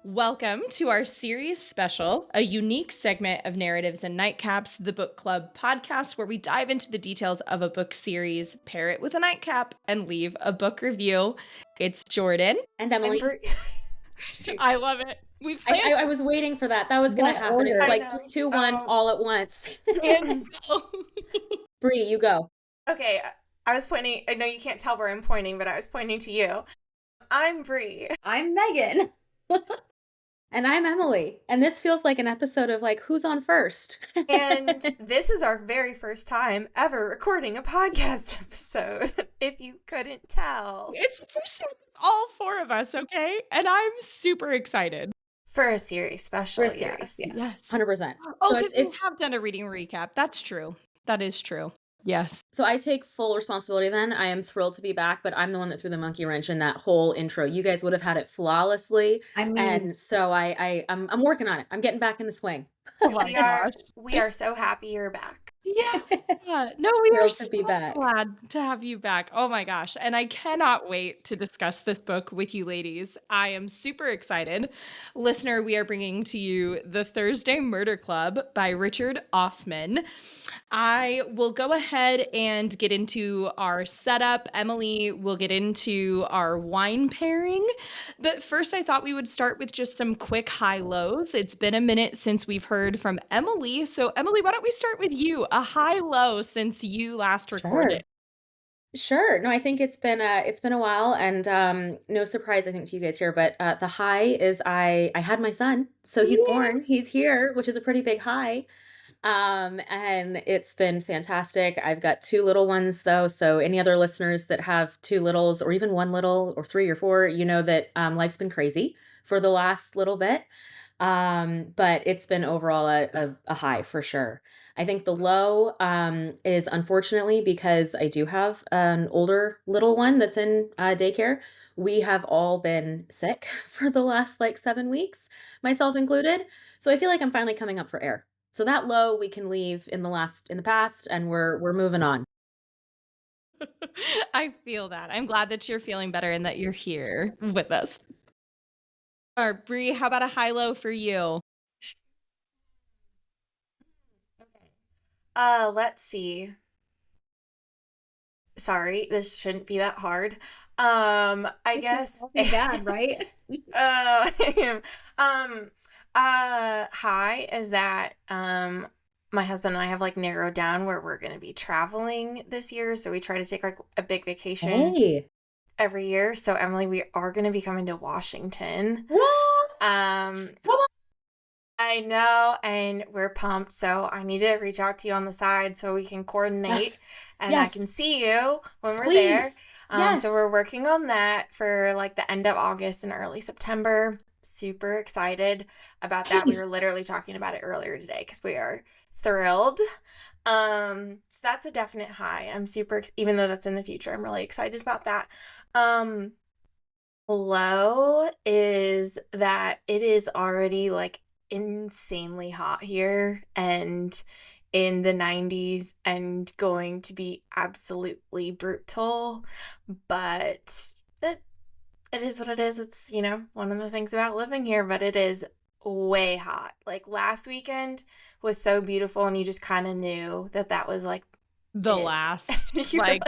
Welcome to our series special, a unique segment of Narratives and Nightcaps, the book club podcast where we dive into the details of a book series, pair it with a nightcap, and leave a book review. It's Jordan. And I'm Emily. Shoot. I love it. We I, planned I, I was waiting for that. That was going what to happen. It was order. I like know. 3, 2, 1, all at once. And go. Bree, you go. Okay, I was pointing. I know you can't tell where I'm pointing, but I was pointing to you. I'm Bree. I'm Megan. And I'm Emily. And this feels like an episode of like, who's on first? And this is our very first time ever recording a podcast episode, if you couldn't tell. It's the first time with all four of us, okay? And I'm super excited. For a series special, For a series, yes. Yes. 100%. Oh, So because we have done a reading recap. That's true. That is true. Yes. So I take full responsibility then. I am thrilled to be back, but I'm the one that threw the monkey wrench in that whole intro. You guys would have had it flawlessly. I mean, And so I'm working on it. I'm getting back in the swing. oh my gosh. We are so happy you're back. Yeah. No, we are Thrilled to so be back. glad to have you back. Oh my gosh. And I cannot wait to discuss this book with you ladies. I am super excited. Listener, we are bringing to you The Thursday Murder Club by Richard Osman. I will go ahead and get into our setup. Emily will get into our wine pairing. But first, I thought we would start with just some quick high lows. It's been a minute since we've heard from Emily. So, Emily, why don't we start with you? A high low since you last recorded. Sure. No, I think it's been a while, and no surprise I think to you guys here, but the high is I had my son. So he's born. He's here, which is a pretty big high. And it's been fantastic. I've got 2 little ones though, so any other listeners that have 2 littles or even 1 little or 3 or 4, you know that life's been crazy for the last little bit. But it's been overall a high for sure. I think the low is unfortunately because I do have an older little one that's in daycare. We have all been sick for the last like 7 weeks, myself included. So I feel like I'm finally coming up for air. So that low we can leave in the past, and we're moving on. I feel that. I'm glad that you're feeling better and that you're here with us. All right, Bree, how about a high low for you? Let's see. Sorry, this shouldn't be that hard. I guess bad, right? uh, high is that my husband and I have like narrowed down where we're gonna be traveling this year, so we try to take like a big vacation Hey. every year. So Emily, we are gonna be coming to Washington. What? Um, Come on. I know, and we're pumped. So I need to reach out to you on the side so we can coordinate, Yes. and I Yes. can see you when we're Please. there. Yes. So we're working on that for like the end of August and early September. Super excited about that. We Nice. were literally talking about it earlier today because we are thrilled. So that's a definite high. I'm even though that's in the future, I'm really excited about that. Low is that it is already like insanely hot here and in the 90s and going to be absolutely brutal, but it is what it is. It's, one of the things about living here, but it is way hot. Like last weekend was so beautiful, and you just kind of knew that was like The it. last. You were Like,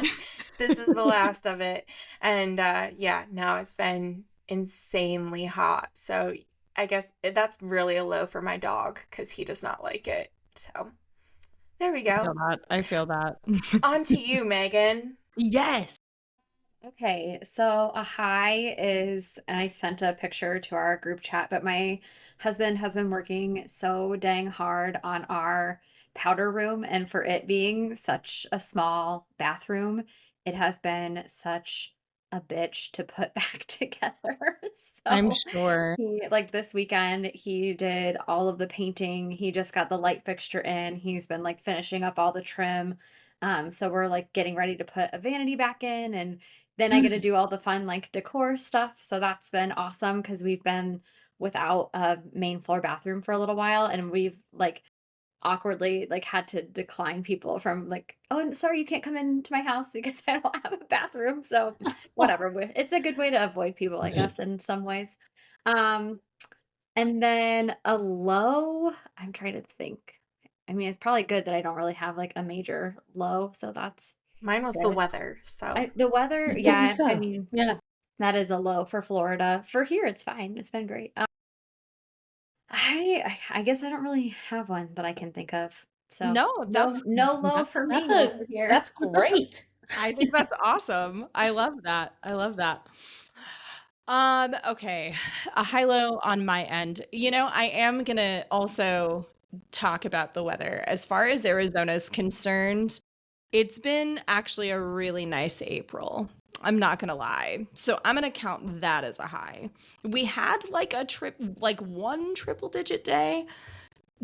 this is the last of it. And yeah, now it's been insanely hot. So I guess that's really a low for my dog because he does not like it. So there we I feel go. that. I feel that. On to you, Megan. Yes. Okay, so a high is, and I sent a picture to our group chat, but my husband has been working so dang hard on our powder room, and for it being such a small bathroom, it has been such a bitch to put back together. I'm So sure. like this weekend, he did all of the painting. He just got the light fixture in. He's been like finishing up all the trim. So we're like getting ready to put a vanity back in, and then I get to do all the fun like decor stuff. So that's been awesome because we've been without a main floor bathroom for a little while, and we've like awkwardly like had to decline people from like, oh, sorry, you can't come into my house because I don't have a bathroom. So whatever. It's a good way to avoid people, I guess, in some ways. Um, And then a low, I'm trying to think. I mean, it's probably good that I don't really have like a major low, so that's Mine was the good. weather, so The weather, There you yeah, I go. mean, Yeah. that is a low for Florida. For here, it's fine. It's been great. I guess I don't really have one that I can think of. So No, no low that's for That's me a over here. that's great. I think that's awesome. I love that. I love that. Okay. A high low on my end. I am gonna also talk about the weather. As far as Arizona's concerned, it's been actually a really nice April. I'm not gonna lie. So I'm gonna count that as a high. We had like one triple digit day.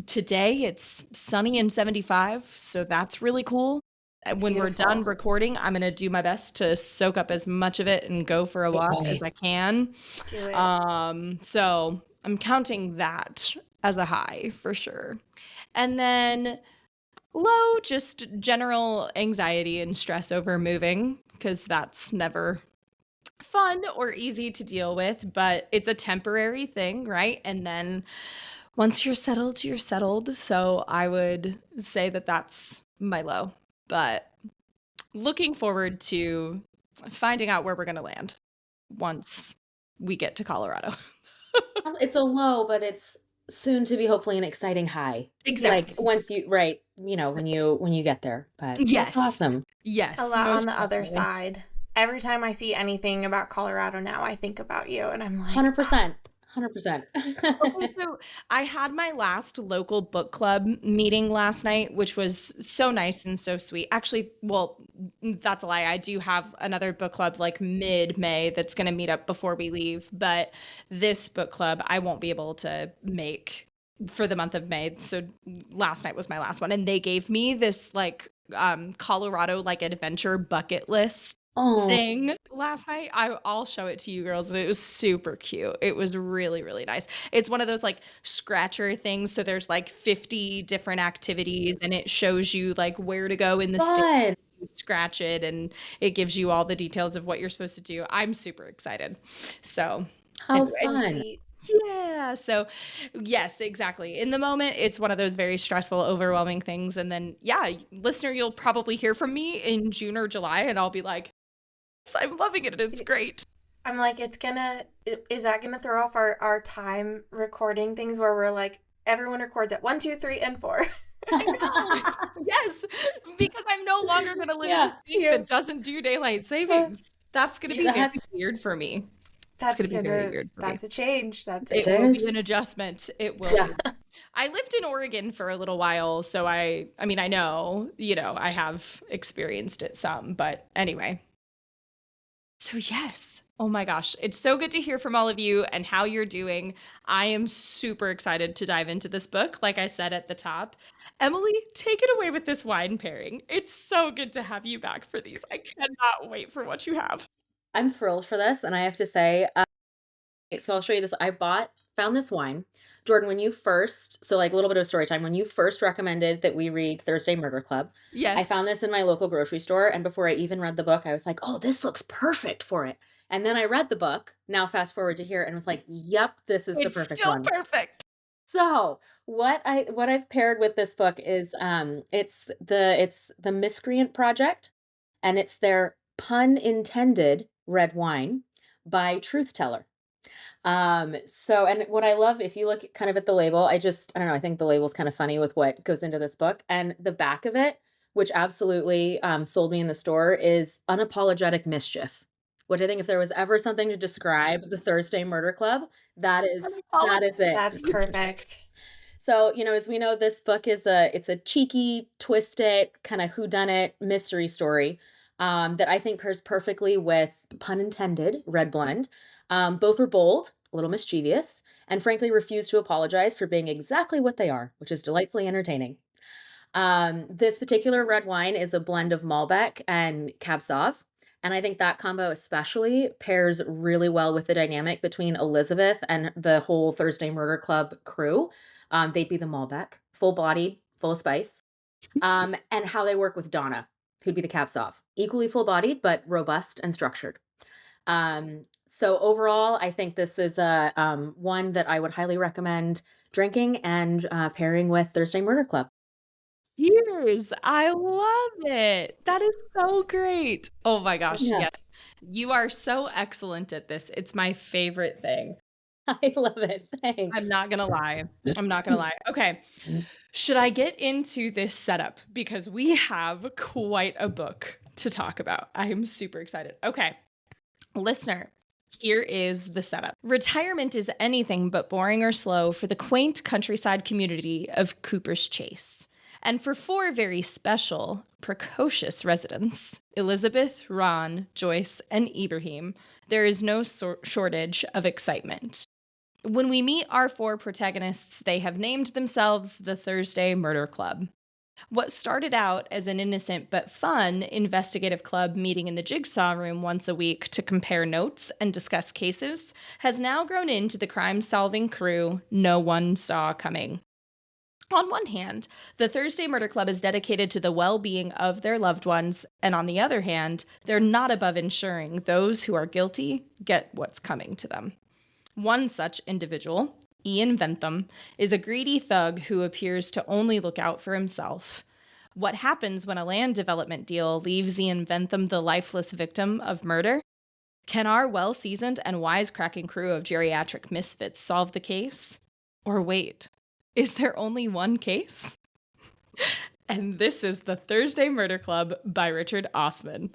Today it's sunny and 75, so that's really cool. it's When we're done beautiful. recording, I'm going to do my best to soak up as much of it and go for a walk as Right. I can. Do it. So I'm counting that as a high for sure. And then low, just general anxiety and stress over moving, because that's never fun or easy to deal with, but it's a temporary thing, right? And then once you're settled, you're settled. So I would say that that's my low. But looking forward to finding out where we're going to land once we get to Colorado. It's a low, but it's soon to be hopefully an exciting high. Like, Exactly. once you right, when you get there, but that's Yes. awesome. A Yes, lot on most the other definitely. side. Every time I see anything about Colorado now, I think about you and I'm like, oh, 100%. 100%. Okay, so I had my last local book club meeting last night, which was so nice and so sweet. Actually, well, that's a lie. I do have another book club like mid-May that's going to meet up before we leave, but this book club I won't be able to make for the month of May. So last night was my last one, and they gave me this like Colorado like adventure bucket list Oh, thing last night. I'll show it to you girls, and it was super cute. It was really, really nice. It's one of those like scratcher things. So there's like 50 different activities, and it shows you like where to go in the state. fun. You scratch it, and it gives you all the details of what you're supposed to do. I'm super excited. So, How anyway. so fun. sweet. Yeah. So, yes, exactly. In the moment, it's one of those very stressful, overwhelming things. And then, yeah, listener, you'll probably hear from me in June or July, and I'll be like, I'm loving it. It's great. I'm like, is that gonna throw off our time recording things where we're like, everyone records at one, two, three, and four? I know. Yes, because I'm no longer going to live in a Yeah. state You, that doesn't do daylight uh, savings. That's going to be very That's weird for me. It's going that's to be very gonna, weird for me. that's a change. That's a it It will be change. an is. adjustment. It will Yeah. be. I lived in Oregon for a little while, so I mean, I know, I have experienced it some, but anyway. So, yes. Oh my gosh. It's so good to hear from all of you and how you're doing. I am super excited to dive into this book, like I said at the top. Emily, take it away with this wine pairing. It's so good to have you back for these. I cannot wait for what you have. I'm thrilled for this, and I have to say, so I'll show you this. Found this wine. Jordan, like a little bit of story time. When you first recommended that we read Thursday Murder Club, I Yes, found this in my local grocery store. And before I even read the book, I was like, oh, this looks perfect for it. And then I read the book, now fast forward to here, and was like, yep, this is the it's perfect still one. perfect. So what I've paired with this book is it's the Miscreant Project, and it's their pun intended red wine by Truth Teller. So and what I love, if you look kind of at the label, I don't know, I think the label's kind of funny with what goes into this book. And the back of it, which absolutely sold me in the store, is unapologetic mischief. Which I think if there was ever something to describe the Thursday Murder Club, that is it. That's perfect. So, as we know, this book it's a cheeky, twisted, kind of whodunit mystery story that I think pairs perfectly with, pun intended, Red Blend. Both are bold, a little mischievous, and frankly refuse to apologize for being exactly what they are, which is delightfully entertaining. This particular red wine is a blend of Malbec and Cab Sauv. And I think that combo especially pairs really well with the dynamic between Elizabeth and the whole Thursday Murder Club crew. They'd be the Malbec, full bodied, full of spice, and how they work with Donna, who'd be the Cab Sauv. Equally full bodied, but robust and structured. So overall, I think this is a one that I would highly recommend drinking and pairing with Thursday Murder Club. Cheers. I love it. That is so great. Oh my gosh. Yeah, Yes. You are so excellent at this. It's my favorite thing. I love it. I'm Thanks. not gonna lie. I'm not gonna lie. Okay. Should I get into this setup? Because we have quite a book to talk about. I am super excited. Okay. Listener, here is the setup. Retirement is anything but boring or slow for the quaint countryside community of Cooper's Chase. And for four very special, precocious residents, Elizabeth, Ron, Joyce, and Ibrahim, there is no shortage of excitement. When we meet our four protagonists, they have named themselves the Thursday Murder Club. What started out as an innocent but fun investigative club meeting in the jigsaw room once a week to compare notes and discuss cases has now grown into the crime solving crew no one saw coming. On one hand, the Thursday Murder Club is dedicated to the well being of their loved ones, and on the other hand, they're not above ensuring those who are guilty get what's coming to them. One such individual, Ian Ventham, is a greedy thug who appears to only look out for himself. What happens when a land development deal leaves Ian Ventham the lifeless victim of murder? Can our well seasoned and wisecracking crew of geriatric misfits solve the case? Or wait, is there only one case? And this is the Thursday Murder Club by Richard Osman.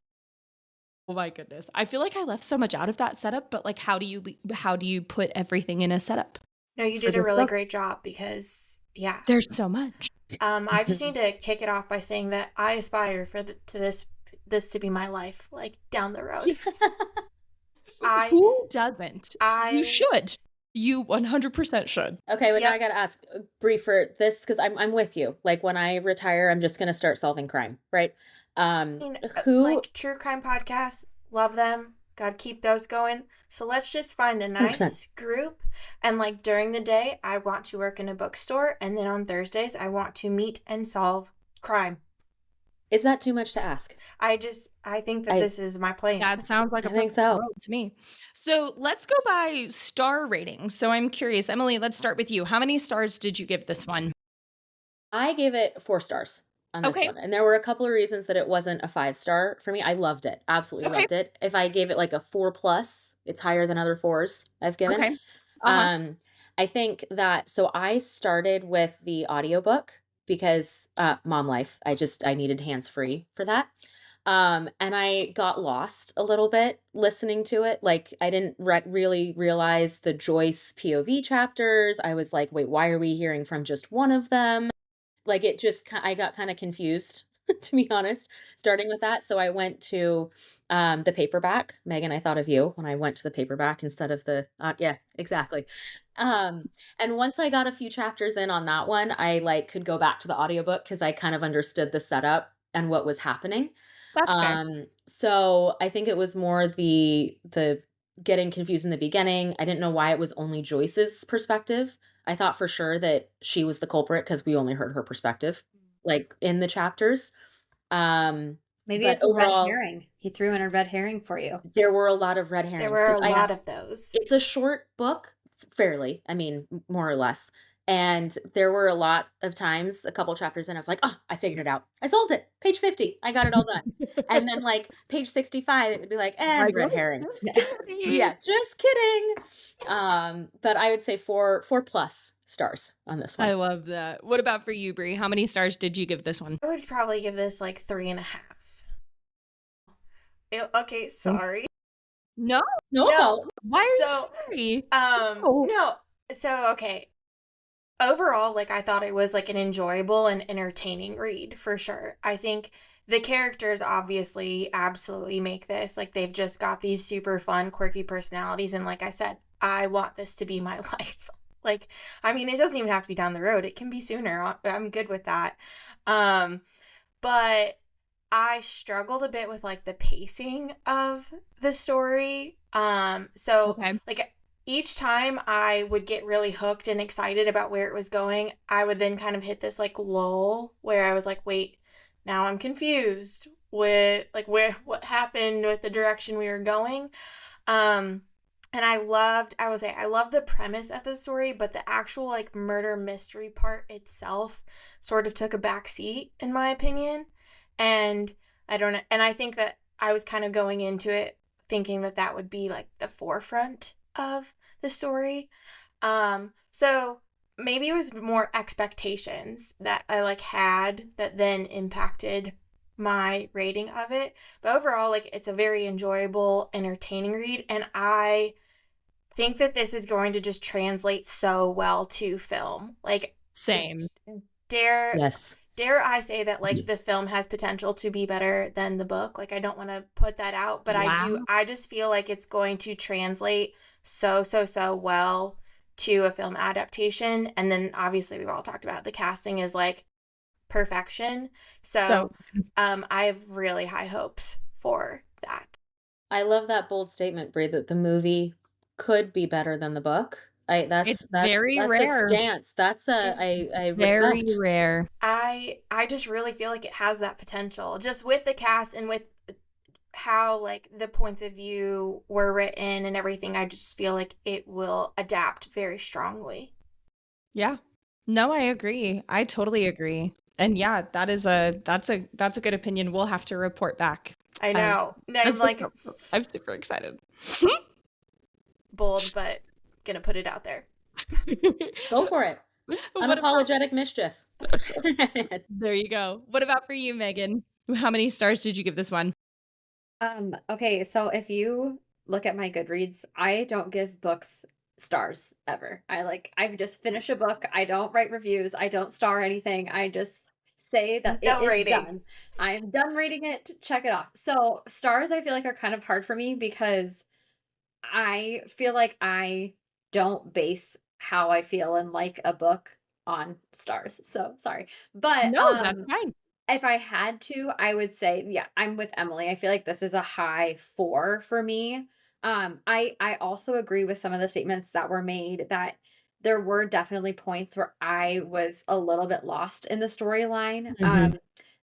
Oh my goodness. I feel like I left so much out of that setup, but like how do you put everything in a setup No, you for did a this really book? great job because, yeah. There's so much. I just need to kick it off by saying that I aspire for this to be my life, like down the road. I Who doesn't? You I should. You 100% should. Okay, but now I Yep. gotta ask, Bree, for this because I'm with you. Like when I retire, I'm just gonna start solving crime, right? mean, Who? like true crime podcasts, love them. Gotta keep those going. So let's just find a 100%. nice group. And like during the day, I want to work in a bookstore. And then on Thursdays, I want to meet and solve crime. Is that too much to ask? I think that I this is my plan. That sounds like I a think perfect so. world to me. So let's go by star rating. So I'm curious, Emily, let's start with you. How many stars did you give this one? I gave it 4 stars on this Okay. one, and there were a couple of reasons that it wasn't a 5-star for me. I loved it, absolutely Okay. loved it. If I gave it like a 4 plus, it's higher than other 4s I've given. Okay. Uh-huh. I think that so I started with the audiobook because mom life. I needed hands-free for that. And I got lost a little bit listening to it. Like I didn't really realize the Joyce POV chapters. I was like, wait, why are we hearing from just one of them? Like it just I got kind of confused to be honest, starting with that. So I went to the paperback. Megan, I thought of you when I went to the paperback instead of the yeah, exactly. And once I got a few chapters in on that one, I like could go back to the audiobook because I kind of understood the setup and what was happening. That's fair. So I think it was more the getting confused in the beginning. I didn't know why it was only Joyce's perspective. I thought for sure that she was the culprit because we only heard her perspective, like in the chapters. Maybe But it's a red overall, herring. He threw in a red herring for you. there were a lot of red There herrings were a because I lot of those. it's a short book, fairly. I mean, more or less. And there were a lot of times, a couple chapters in, I was like, oh, I figured it out. I solved it. Page 50. I got it all done. And then like page 65, it would be like, Like, red oh, herring. just Yeah, kidding. just kidding. But I would say 4 plus stars on this I one. love that. What about for you, Brie? How many stars did you give this one? I would probably give this like 3.5. Okay, sorry. No? No, No. Why are So, you sorry? Oh. No. So, okay. Overall, like I thought it was like an enjoyable and entertaining read for sure. I think the characters obviously absolutely make this. Like they've just got these super fun, quirky personalities. And like I said, I want this to be my life. Like, I mean, it doesn't even have to be down the road. It can be sooner. I'm good with that. But I struggled a bit with like the pacing of the story. So Okay. like each time I would get really hooked and excited about where it was going, I would then kind of hit this like lull where I was like, wait, now I'm confused with like what happened with the direction we were going. Um And I will say, I love the premise of the story, but the actual like murder mystery part itself sort of took a back seat, in my opinion. And I don't know. And I think that I was kind of going into it thinking that that would be like the forefront of the story. So maybe it was more expectations that I like had that then impacted my rating of it. But overall, like it's a very enjoyable, entertaining read, and I think that this is going to just translate so well to film. Like Same. dare Yes. dare I say that like the film has potential to be better than the book. Like I don't want to put that out, but Wow. I just feel like it's going to translate so well to a film adaptation. And then obviously we've all talked about the casting is like perfection. So So I have really high hopes for that. I love that bold statement, Brie, that the movie could be better than the book. I it's that's very that's a rare. stance. That's a It, I Very respect. rare. I just really feel like it has that potential just with the cast and with how like the points of view were written and everything. I just feel like it will adapt very strongly. Yeah. No, I agree. I totally agree. And yeah, that's a good opinion. We'll have to report back. I Um, know. I'm as the like I'm super excited. bold, but gonna put it out there. Go for it. What about Unapologetic mischief. there you go. What about for you, Megan? How many stars did you give this one? Okay, so if you look at my Goodreads, I don't give books stars ever. I just finish a book. I don't write reviews. I don't star anything. I just say that it No is rating. done. I'm done reading it. Check it off. So stars I feel like are kind of hard for me because I feel like I don't base how I feel and like a book on stars. So sorry. But No, that's fine. if I had to, I would say, yeah, I'm with Emily. I feel like this is a high 4 for me. I also agree with some of the statements that were made that there were definitely points where I was a little bit lost in the storyline. Mhm.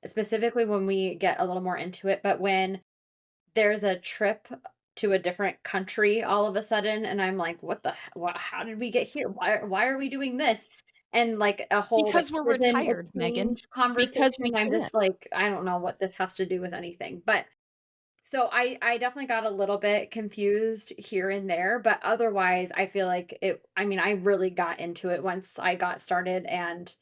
Specifically when we get a little more into it, but when there's a trip to a different country all of a sudden, and I'm like, "What the h wha how did we get here? Why are we doing this?" And, like, a whole, like, Because we're prison retired, Megan. exchange Because we conversation, I'm can. just like, "I don't know what this has to do with anything." But so I definitely got a little bit confused here and there, but otherwise, I feel like I mean, I really got into it once I got started, and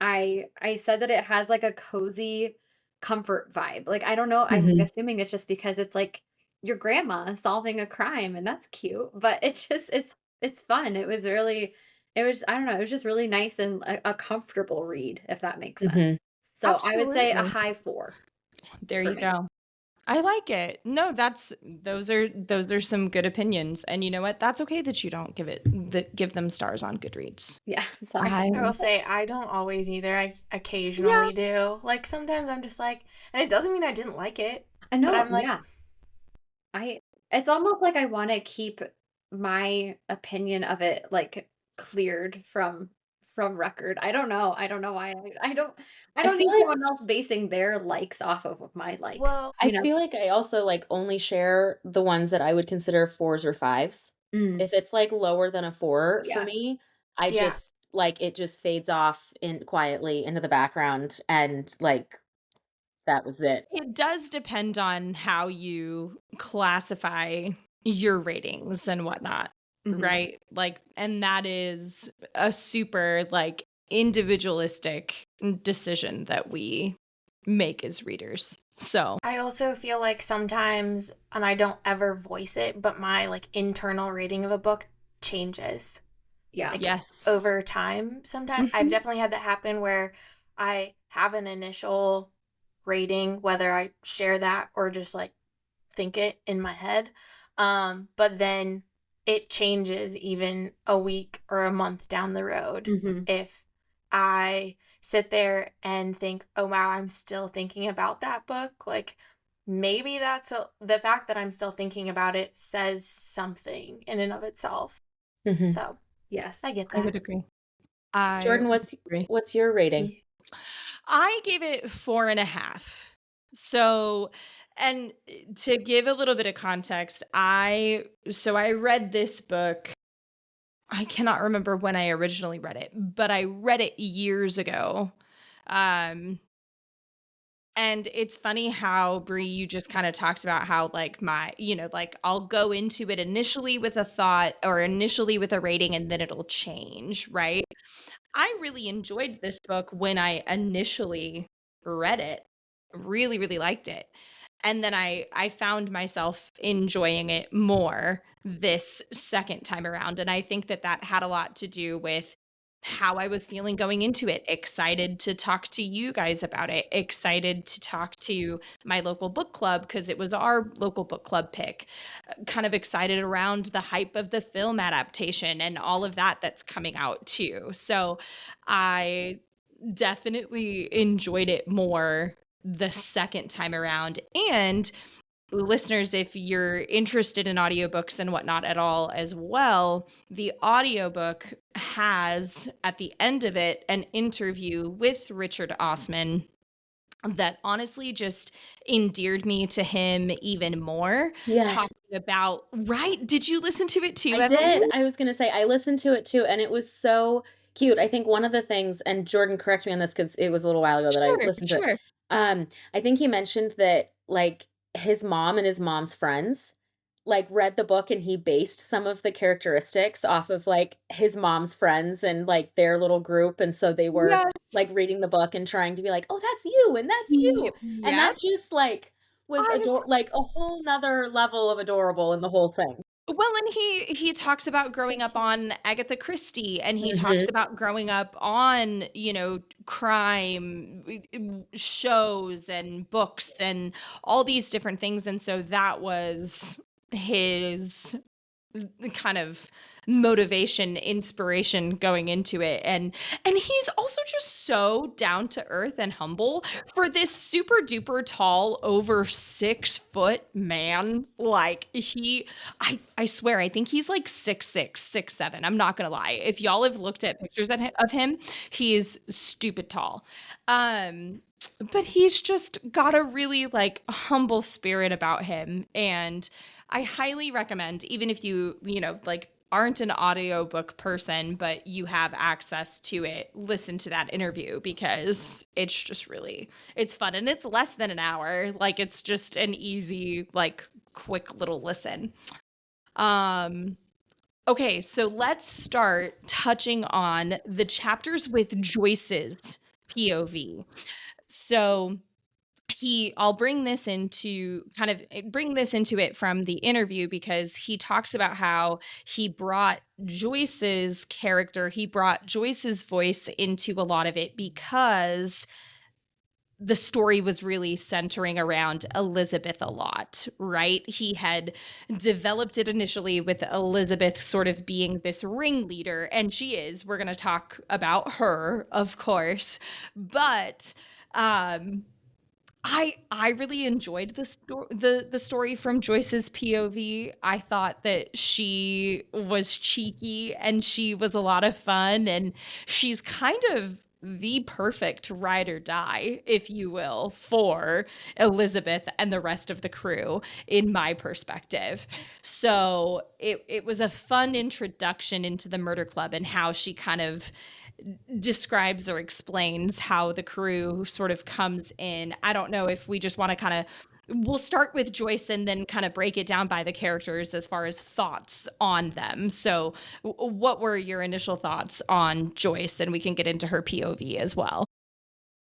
I said that it has, like, a cozy comfort vibe. Like, I don't know, I'm Mhm. assuming it's just because it's, like, your grandma solving a crime, and that's cute, but it just it's fun. It was I don't know, it was just really nice and a comfortable read, if that makes Mhm. sense. So, I would say a Absolutely. high 4 There for you me. go. I like it. No, that's those are some good opinions. And you know what? That's okay that you don't give them stars on Goodreads. Yeah, sorry. I I will say I don't always either. I yeah. occasionally do. Like sometimes I'm just like, and it doesn't mean I didn't like it, I but know, I'm like, yeah. I it's almost like I wanna keep my opinion of it, like, cleared from record. I don't know why I I don't feel need like someone else basing their likes off of my likes, well, I feel like I also, like, only share the ones that I would consider 4s or 5s. Mm, If it's, like, lower than a 4 for yeah. me, I yeah. just like, it just fades off in quietly into the background, and, like, that was it. It does depend on how you classify your ratings and whatnot, Mhm. right? Like, and that is a super like individualistic decision that we make as readers. So, I also feel like sometimes, and I don't ever voice it, but my like internal rating of a book changes Yeah. like yes. over time. Sometimes I've Mhm. definitely had that happen where I have an initial rating, whether I share that or just like think it in my head. But then it changes even a week or a month down the road Mhm. if I sit there and think, oh wow, I'm still thinking about that book. Like maybe the fact that I'm still thinking about it says something in and of itself. Mhm. So Yes. I get I that. would agree. I Jordan, would agree. what's your rating? Yeah. I gave it 4.5. So, and to give a little bit of context, I read this book. I cannot remember when I originally read it, but I read it years ago. Um, and it's funny how Bree, you just kind of talked about how like like I'll go into it initially with a thought or initially with a rating and then it'll change, right? I really enjoyed this book when I initially read it. Really, really liked it. And then I found myself enjoying it more this second time around, and I think that that had a lot to do with how I was feeling going into it. Excited to talk to you guys about it, excited to talk to my local book club because it was our local book club pick, kind of excited around the hype of the film adaptation and all of that that's coming out too. So I definitely enjoyed it more the second time around. And listeners, if you're interested in audiobooks and whatnot at all as well, the audiobook has at the end of it an interview with Richard Osman that honestly just endeared me to him even more. Yes. Talking about, right? Did you listen to it too, I Emily? did. I was gonna say I listened to it too, and it was so cute. I think one of the things, and Jordan, correct me on this because it was a little while ago that I Sure, listened to it. sure. I think he mentioned that like his mom and his mom's friends like read the book and he based some of the characteristics off of like his mom's friends and like their little group. And so they were Yes. like reading the book and trying to be like, oh, that's you, and that's you. And Yep. that just like was I like a whole nother level of adorable in the whole thing. Well, and he talks about So growing up cute. on Agatha Christie, and he talks Mhm. about growing up on, crime shows and books and all these different things, and so that was his kind of motivation, inspiration going into it. And he's also just so down to earth and humble for this super duper tall, over 6 foot man. Like I swear, I think he's like 6'6", 6'7". I'm not gonna lie. If y'all have looked at pictures of him, he is stupid tall. Um, but he's just got a really like humble spirit about him, and I highly recommend, even if like aren't an audiobook person, but you have access to it, listen to that interview because it's just really, it's fun and it's less than an hour. Like it's just an easy, like quick little listen. Um, okay, so let's start touching on the chapters with Joyce's POV. So I'll bring this into it from the interview because he talks about how he brought Joyce's voice into a lot of it because the story was really centering around Elizabeth a lot, right? He had developed it initially with Elizabeth sort of being this ringleader, and she is. We're going to talk about her, of course. But um I really enjoyed the story from Joyce's POV. I thought that she was cheeky and she was a lot of fun, and she's kind of the perfect ride or die, if you will, for Elizabeth and the rest of the crew, in my perspective. So it was a fun introduction into the murder club and how she kind of describes or explains how the crew sort of comes in. I don't know if we just want to kind of we'll start with Joyce and then kind of break it down by the characters as far as thoughts on them. So, what were your initial thoughts on Joyce? And we can get into her POV as well.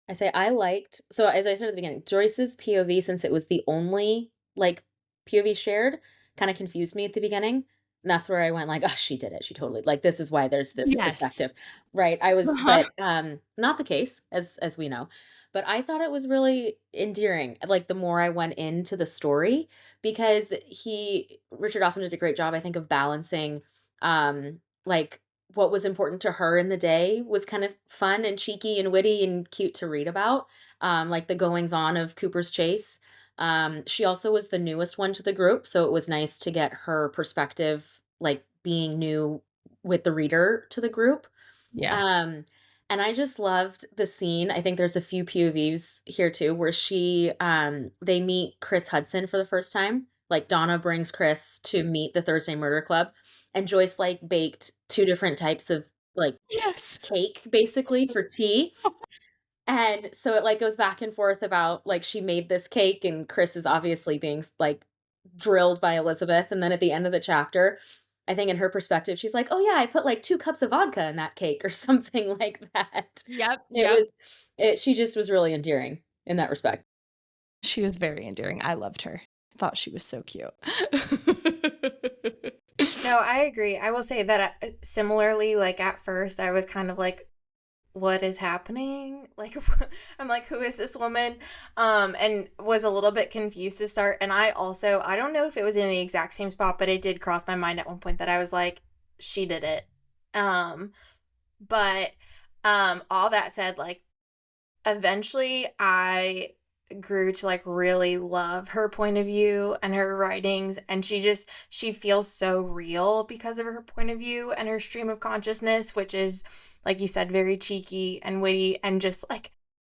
I say I liked so as I said at the beginning, Joyce's POV, since it was the only, like, POV shared, kinda confused me at the beginning, and that's where I went like, "Oh, she did it, she totally like, this is why there's this Yes. perspective." Right, I was Uh-huh. but, not the case, as we know, but I thought it was really endearing, like, the more I went into the story, because Richard Osman did a great job, I think, of balancing, like, what was important to her in the day was kind of fun and cheeky and witty and cute to read about, like the goings on of Cooper's Chase. She also was the newest one to the group, so it was nice to get her perspective, like being new with the reader to the group. Yes. Um, And I just loved the scene. I think there's a few POVs here too, where they meet Chris Hudson for the first time. Like Donna brings Chris to meet the Thursday Murder Club, and Joyce like baked two different types of like Yes. cake basically for tea. And so it like goes back and forth about like she made this cake and Chris is obviously being like drilled by Elizabeth. And then at the end of the chapter, I think in her perspective, she's like, "Oh yeah, I put like 2 cups of vodka in that cake," or something like that. Yep, It yep. was she just was really endearing in that respect. She was very endearing. I loved her. Thought she was so cute. No, I agree. I will say that similarly, like at first, I was kind of like, what is happening? Like, I'm like, who is this woman? And was a little bit confused to start. And I don't know if it was in the exact same spot, but it did cross my mind at one point that I was like, she did it. Um, but all that said, like, eventually I grew to like really love her point of view and her writings, and she feels so real because of her point of view and her stream of consciousness, which is, like you said, very cheeky and witty and just like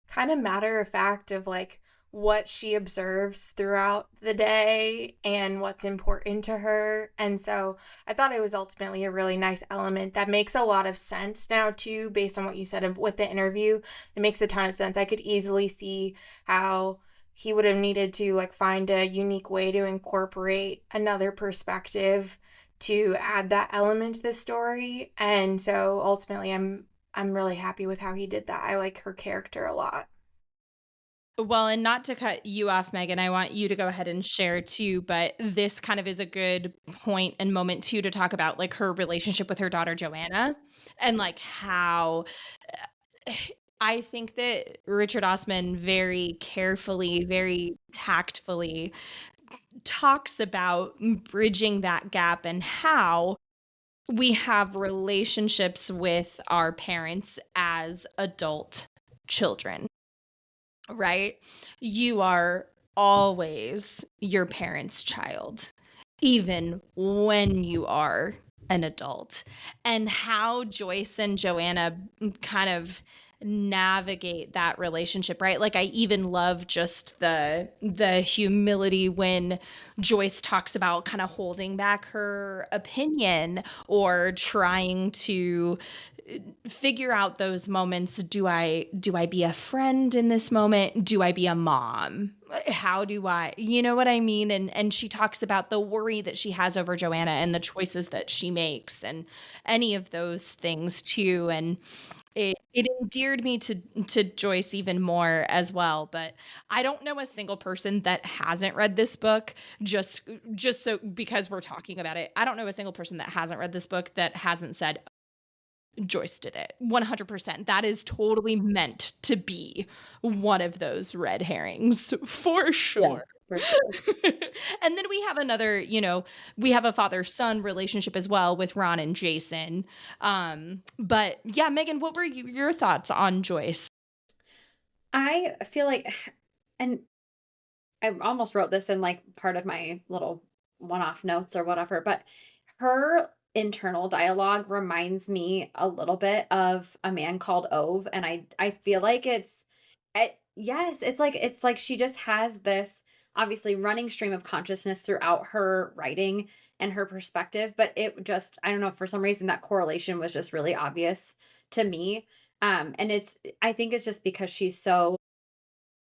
kind of matter of fact of like what she observes throughout the day and what's important to her. And so I thought it was ultimately a really nice element that makes a lot of sense now too, based on what you said with the interview. It makes a ton of sense. I could easily see how he would have needed to like find a unique way to incorporate another perspective to add that element to the story. And so ultimately I'm really happy with how he did that. I like her character a lot. Well, and not to cut you off, Megan, I want you to go ahead and share too, but this kind of is a good point and moment too to talk about like her relationship with her daughter Joanna and like how I think that Richard Osman very carefully, very tactfully talks about bridging that gap and how we have relationships with our parents as adult children, right? You are always your parents' child, even when you are an adult. And how Joyce and Joanna kind of navigate that relationship, right? Like I even love just the humility when Joyce talks about kind of holding back her opinion or trying to figure out those moments. Do I be a friend in this moment? Do I be a mom? How do I, you know what I mean? And she talks about the worry that she has over Joanna and the choices that she makes and any of those things too. And it endeared me to Joyce even more as well. But I don't know a single person that hasn't read this book. Just so because we're talking about it, I don't know a single person that hasn't read this book that hasn't said Joyce did it. 100%. That is totally meant to be one of those red herrings for Yeah, sure. for sure. And then we have another, we have a father-son relationship as well with Ron and Jason. But yeah, Megan, what were your thoughts on Joyce? I feel like and I almost wrote this in like part of my little one-off notes or whatever, but her internal dialogue reminds me a little bit of A Man Called Ove, and I feel like yes, it's like she just has this obviously running stream of consciousness throughout her writing and her perspective, but it just I don't know, for some reason that correlation was just really obvious to me. And I think it's just because she's so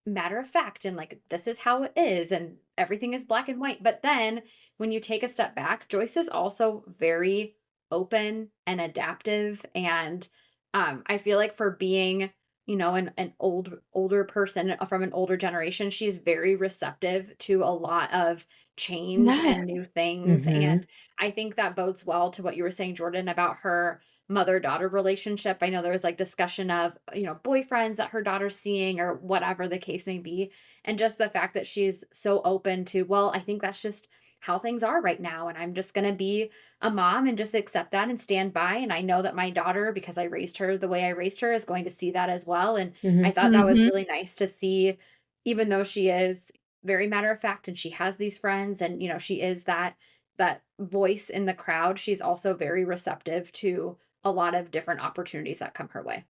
matter of fact and like this is how it is and everything is black and white. But then when you take a step back, Joyce is also very open and adaptive, and I feel like for being, an older person from an older generation, she's very receptive to a lot of change Yes. and new things. Mhm. And I think that bodes well to what you were saying, Jordan, about her mother-daughter relationship. I know there was like discussion of, boyfriends that her daughter's seeing or whatever the case may be. And just the fact that she's so open to, well, I think that's just how things are right now. And I'm just going to be a mom and just accept that and stand by. And I know that my daughter, because I raised her the way I raised her, is going to see that as well. And I Mhm. thought that was Mhm. really nice to see, even though she is very matter of fact and she has these friends and, she is that voice in the crowd, she's also very receptive to a lot of different opportunities that come her way.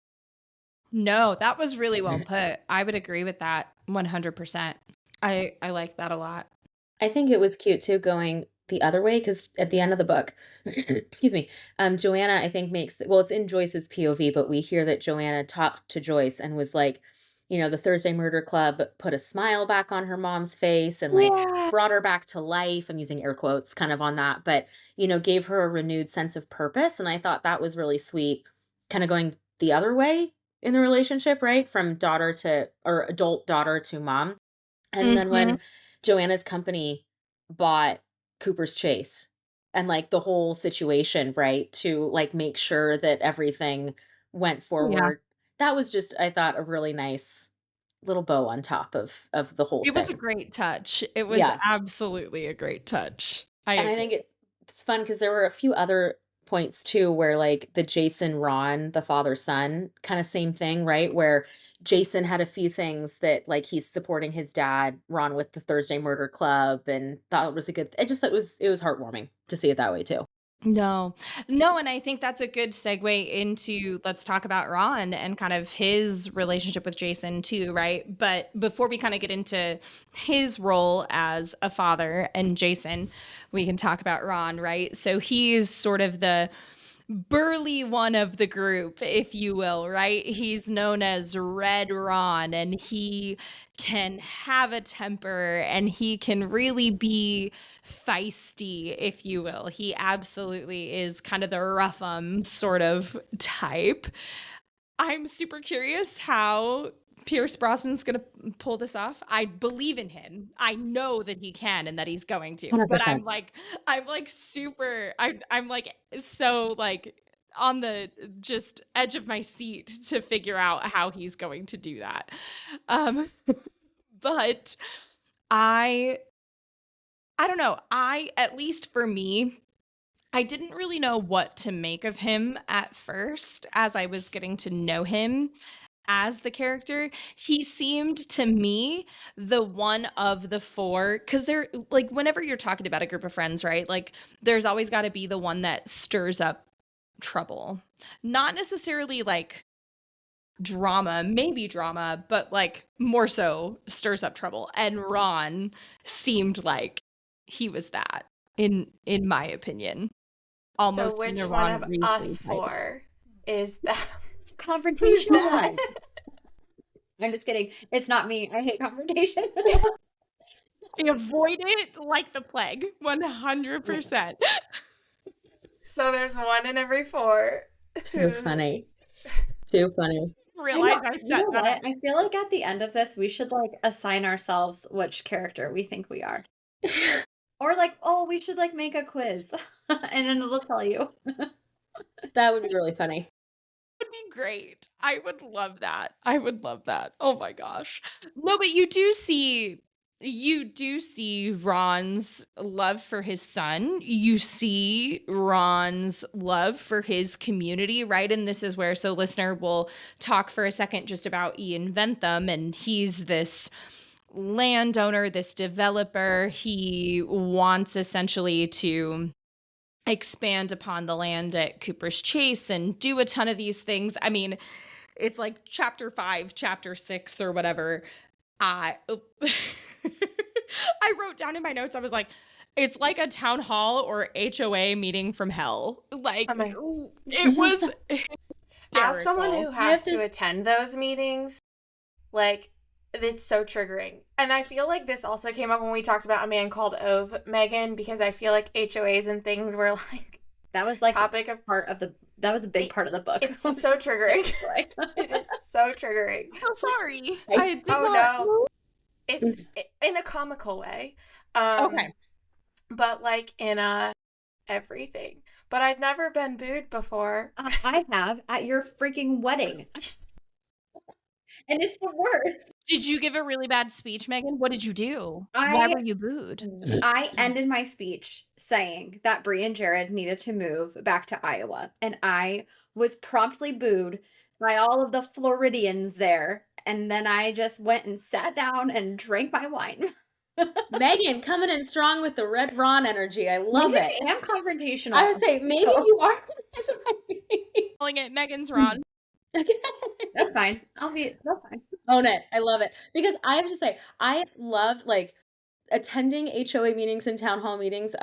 No, that was really well put. I would agree with that 100%. I like that a lot. I think it was cute too going the other way because at the end of the book, excuse me, Joanna, I think well, it's in Joyce's POV, but we hear that Joanna talked to Joyce and was like, the Thursday Murder Club put a smile back on her mom's face and like Yeah. brought her back to life. I'm using air quotes kind of on that, but gave her a renewed sense of purpose. And I thought that was really sweet, kind of going the other way in the relationship, right? From daughter to or adult daughter to mom. And then Mhm. when Joanna's company bought Cooper's Chase and, like, the whole situation, right, to, like, make sure that everything went Yeah. forward, that was just, I thought, a really nice little bow on top of the whole It was a thing. great touch. It was Yeah. absolutely a great touch. I And I agree. think it's fun because there were a few other points too where, like, the Jason Ron, the father-son, kinda same thing, right? Where Jason had a few things that, like, he's supporting his dad, Ron with the Thursday Murder Club, and thought it was a good I just thought it was heartwarming to see it that way too. No. No, and I think that's a good segue into let's talk about Ron and kind of his relationship with Jason too, right? But before we kind of get into his role as a father and Jason, we can talk about Ron, right? So he's sort of the burly one of the group, if you will, right? He's known as Red Ron, and he can have a temper and he can really be feisty, if you will. He absolutely is kind of the sort of type. I'm super curious how Pierce Brosnan's gonna pull this off. I believe in him. I know that he can and that he's going to. But 100%. I'm like super I'm like so like on the just edge of my seat to figure out how he's going to do that. Um but I I don't know. I at least for me, I didn't really know what to make of him at first as I was getting to know him as the character. He seemed to me the one of the 4 because they're like, whenever you're talking about a group of friends, right? Like, there's always got to be the one that stirs up trouble. Not necessarily like drama, maybe drama, but like more so stirs up trouble. And Ron seemed like he was that in my opinion. So Almost in the which one Ron of Weasley us type. 4 is that? Who's Confrontational that? one. I'm just kidding. It's not me. I hate confrontation. I avoid it like the plague, Yeah. 100%. So there's one in every 4 Too who funny. Too funny. I know. Realize I You set know that up. what? I feel like at the end of this, we should like assign ourselves which character we think we are. Or like, oh, we should like make a quiz. And then it'll tell you. That would be really funny. Would be great. I would love that. I would love that. Oh my gosh. No, but you do see Ron's love for his son. You see Ron's love for his community, right? And this is where, so listener, we'll talk for a second just about Ian Ventham. And he's this landowner, this developer. He wants essentially to expand upon the land at Cooper's Chase and do a ton of these things. I mean, it's like chapter 5, chapter 6 or whatever. I I wrote down in my notes, I was like, it's like a town hall or HOA meeting from hell. Like, Oh my. it was As someone hysterical. who I have has to this attend those meetings, like, it's so triggering. And I feel like this also came up when we talked about A Man Called Ove, Megan, because I feel like HOAs and things were like That was like topic of that was a big it, part of the book. it's so triggering. Right. It is so triggering. So sorry. I I did Oh not. no. It's in a comical way. Okay. But like in a everything. But I'd never been booed before. I have at your freaking wedding. And it's the worst. Did you give a really bad speech, Megan? What did you do? Why I were you booed? I ended my speech saying that Bree and Jared needed to move back to Iowa, and I was promptly booed by all of the Floridians there. And then I just went and sat down and drank my wine. Megan coming in strong with the Red Ron energy. I love Maybe it. I am confrontational. I would say maybe So- you are. That's what I mean. Calling it Megan's Ron. That's fine. That's fine. Own it. I love it. Because I have to say, I loved, like, attending HOA meetings and town hall meetings,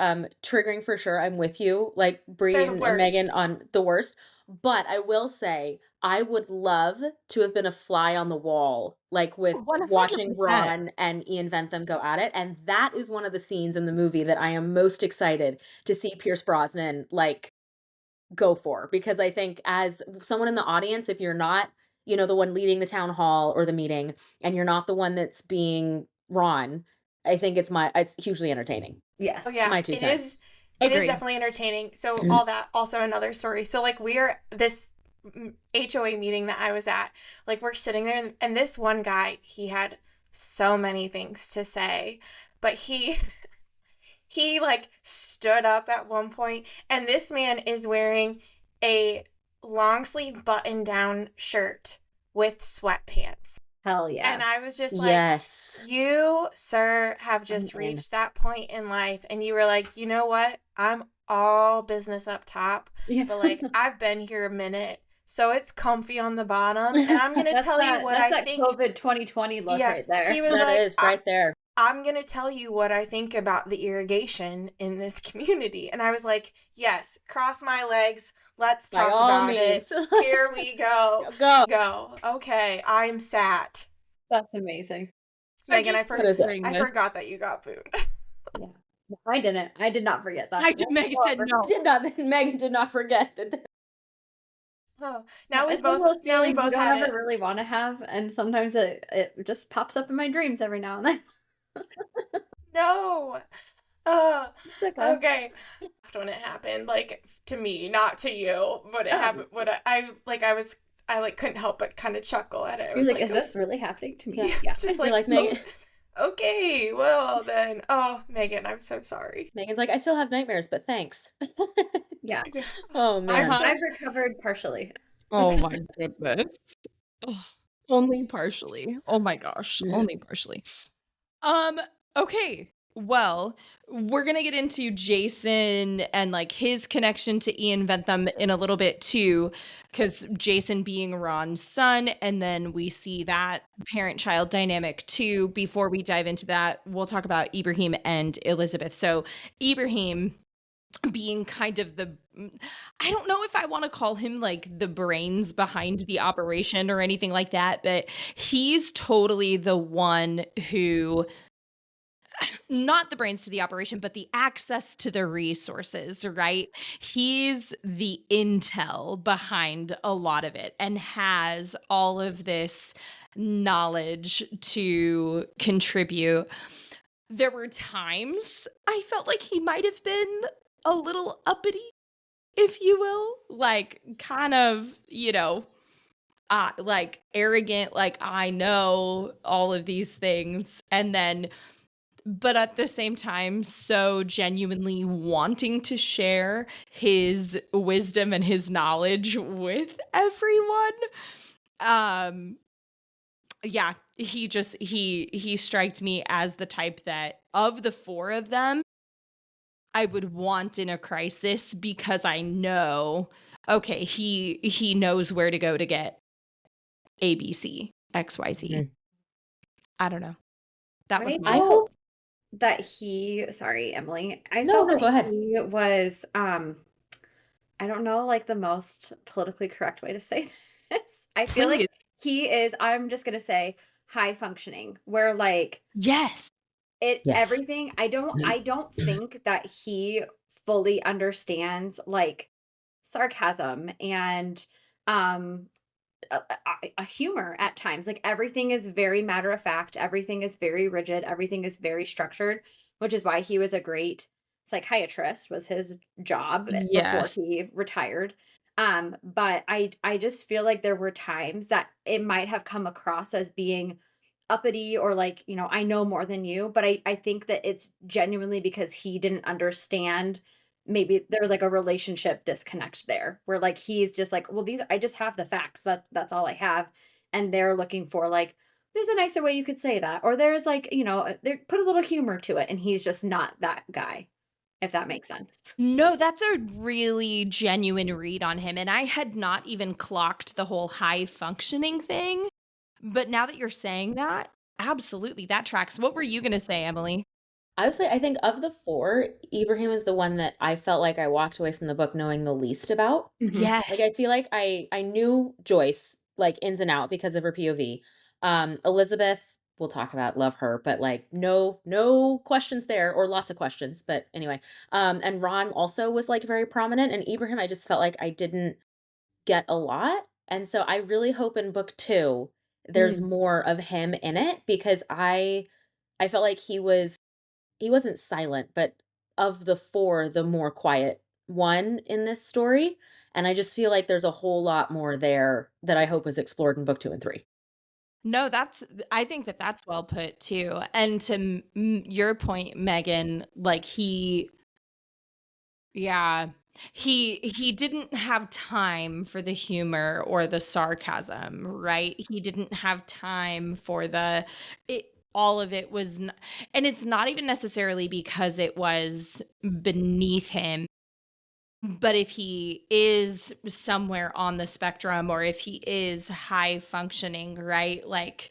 triggering for sure, I'm with you, like, Bree They're the and Megan worst. on the worst, but I will say, I would love to have been a fly on the wall, like, with watching 100%. Ron and Ian Bentham go at it, and that is one of the scenes in the movie that I am most excited to see Pierce Brosnan, like, go for, because I think as someone in the audience, if you're not, the one leading the town hall or the meeting, and you're not the one that's being Ron, I think it's hugely entertaining. Oh Yes. yeah, My 2 cents. it is Agree. definitely entertaining. So all that, also another story. So like we're this HOA meeting that I was at, like we're sitting there and this one guy, he had so many things to say, but he like stood up at one point and this man is wearing a long sleeve button down shirt with sweatpants. Hell And yeah. I was just like, Yes. you, sir, have I'm just in. reached that point in life. And you were like, you know what? I'm all business up top, Yeah. but like, I've been here a minute. So it's comfy on the bottom. And I'm going to tell you what That's I that think. COVID 2020 look Yeah. right there. He was That like, is right there. I'm going to tell you what I think about the irrigation in this community. And I was like, yes, cross my legs. Let's By talk all about means. it. Here we go. Go. Go. Okay. I'm sat. That's amazing. Megan, just What is it? picturing I this. forgot that you got booed. Yeah. No, I didn't. I did not forget that. I did. Megan said no. Megan did not forget that. Oh, No, it's one of those now we feelings you both don't had ever it. really want to have, and sometimes it just pops up in my dreams every now and then. No. Uh, It's okay. okay. When it happened, like to me, not to you, but it happened. What I like couldn't help but kind of chuckle at it. I You're was like, like, is this really happening to me? Yeah. Yeah. it's just You're like, like, Megan. okay, well then. Oh, Megan, I'm so sorry. Megan's like, I still have nightmares, but thanks. Yeah. Oh I'm man. so I've recovered partially. Oh my goodness. Oh, only partially. Oh my gosh. Only partially. Um, okay. Well, we're gonna get into Jason and like his connection to Ian Bentham in a little bit too, because Jason being Ron's son, and then we see that parent-child dynamic too. Before we dive into that, we'll talk about Ibrahim and Elizabeth. So Ibrahim being kind of I don't know if I want to call him like the brains behind the operation or anything like that, but he's totally the one who, not the brains to the operation, but the access to the resources, right? He's the intel behind a lot of it and has all of this knowledge to contribute. There were times I felt like he might have been a little uppity, if you will, like kind of, like arrogant, like I know all of these things. And then, but at the same time, so genuinely wanting to share his wisdom and his knowledge with everyone. Um, yeah, he striked me as the type that of the four of them, I would want in a crisis because I know, okay, he knows where to go to get ABC, XYZ. Mhm. I don't know. That was I my I hope. that sorry, Emily. I No, felt no, that go ahead. he was I don't know like the most politically correct way to say this. I feel like please. he is, I'm just gonna say, high functioning, where like Yes. Yes. everything, I don't think that he fully understands like sarcasm and um a humor at times. Like everything is very matter of fact, everything is very rigid, everything is very structured, which is why he was a great psychiatrist, was his job before Yes. he retired. But I just feel like there were times that it might have come across as being uppity or like, I know more than you, but I think that it's genuinely because he didn't understand. Maybe there was like a relationship disconnect there where like he's just like, well, these, I just have the facts. That's all I have. And they're looking for like, there's a nicer way you could say that. Or there's like, there put a little humor to it. And he's just not that guy. if that makes sense. No, that's a really genuine read on him, and I had not even clocked the whole high functioning thing, but now that you're saying that, absolutely, that tracks. What were you gonna say, Emily? I would say I think of the 4, Ibrahim is the one that I felt like I walked away from the book knowing the least about. Mhm. Like, Yes. I feel like I knew Joyce, like, ins and out because of her POV. Elizabeth, we'll talk about, love her, but, like, no questions there, or lots of questions, but anyway. And Ron also was, like, very prominent, and Ibrahim, I just felt like I didn't get a lot, and so I really hope in book 2, there's Mm. more of him in it because I felt like he wasn't silent, but of the 4, the more quiet one in this story, and I just feel like there's a whole lot more there that I hope is explored in book 2 and 3. No, that's I think that that's well put too, and to your point, Megan, like, yeah. He didn't have time for the humor or the sarcasm, right? He didn't have time for the it all of it was n and it's not even necessarily because it was beneath him, but if he is somewhere on the spectrum or if he is high functioning, right? Like,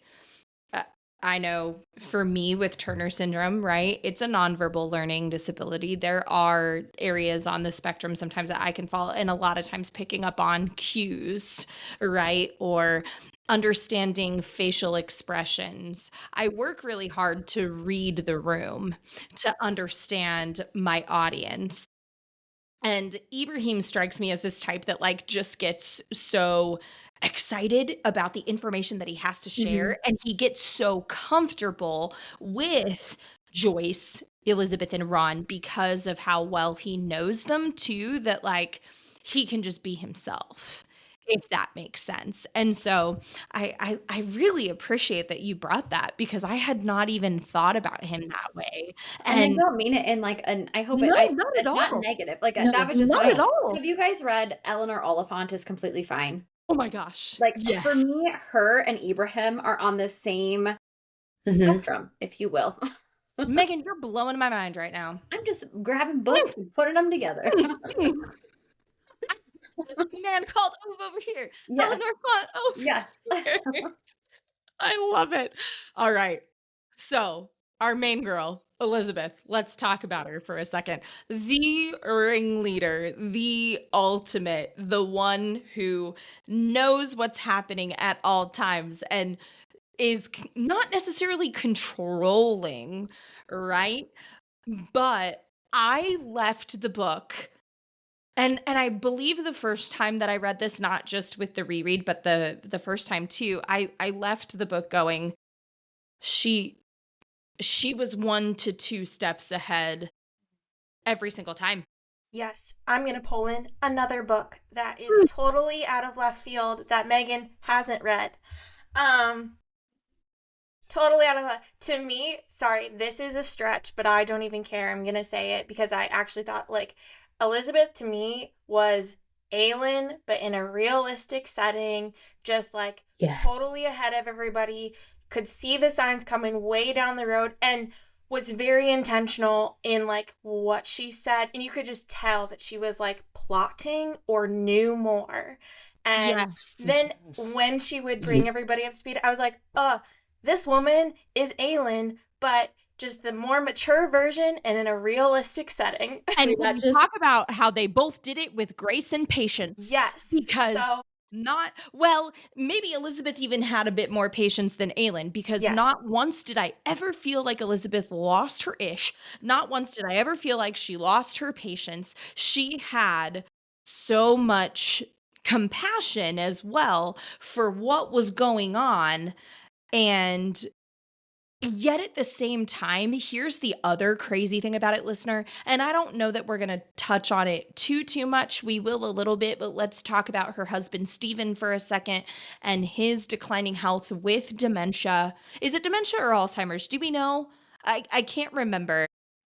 uh, I know for me with Turner syndrome, right? It's a nonverbal learning disability. There are areas on the spectrum sometimes that I can fall, and a lot of times picking up on cues, right? Or understanding facial expressions. I work really hard to read the room, to understand my audience. And Ibrahim strikes me as this type that like just gets so excited about the information that he has to Mhm. share and he gets so comfortable with Joyce, Elizabeth and Ron because of how well he knows them too that like he can just be himself if that makes sense. And so I really appreciate that you brought that because I had not even thought about him that way. And I And don't mean it in, like, an I hope it no, I not at it's not all. negative, like, that No. was just Not my at all. have you guys read Eleanor Oliphant is Completely Fine? Oh my gosh. Like, for Yes. me, her and Ibrahim are on the same Mhm. spectrum, if you will. Megan, you're blowing my mind right now. I'm just grabbing books and putting them together. Man called Ove over here. Yes, Eleanor Font over yes. here. I love it. All right. So, our main girl, Elizabeth, let's talk about her for a second. The ringleader, the ultimate, the one who knows what's happening at all times and is not necessarily controlling, right? But I left the book and I believe the first time that I read this, not just with the reread, but the first time too, I left the book going, she she was 1 to 2 steps ahead every single time. Yes, I'm going to pull in another book that is totally out of left field that Megan hasn't read. Um, Totally out of left. To me, sorry, this is a stretch, but I don't even care. I'm going to say it because I actually thought, like, Elizabeth to me was Aelin, but in a realistic setting, just like Yeah. totally ahead of everybody, could see the signs coming way down the road, and was very intentional in like what she said, and you could just tell that she was like plotting or knew more. And Yes. then when she would bring everybody up to speed, I was like, this woman is Aelin, but just the more mature version and in a realistic setting. And Wait, can that we just talk about how they both did it with grace and patience? Yes. Because So, not well, maybe Elizabeth even had a bit more patience than Aelin because yes. not once did I ever feel like Elizabeth lost her ish. Not once did I ever feel like she lost her patience. She had so much compassion as well for what was going on. And yet at the same time, here's the other crazy thing about it, listener, and I don't know that we're going to touch on it too much. We will a little bit, but let's talk about her husband Stephen for a second and his declining health with dementia. Is it dementia or Alzheimer's? Do we know? I can't remember.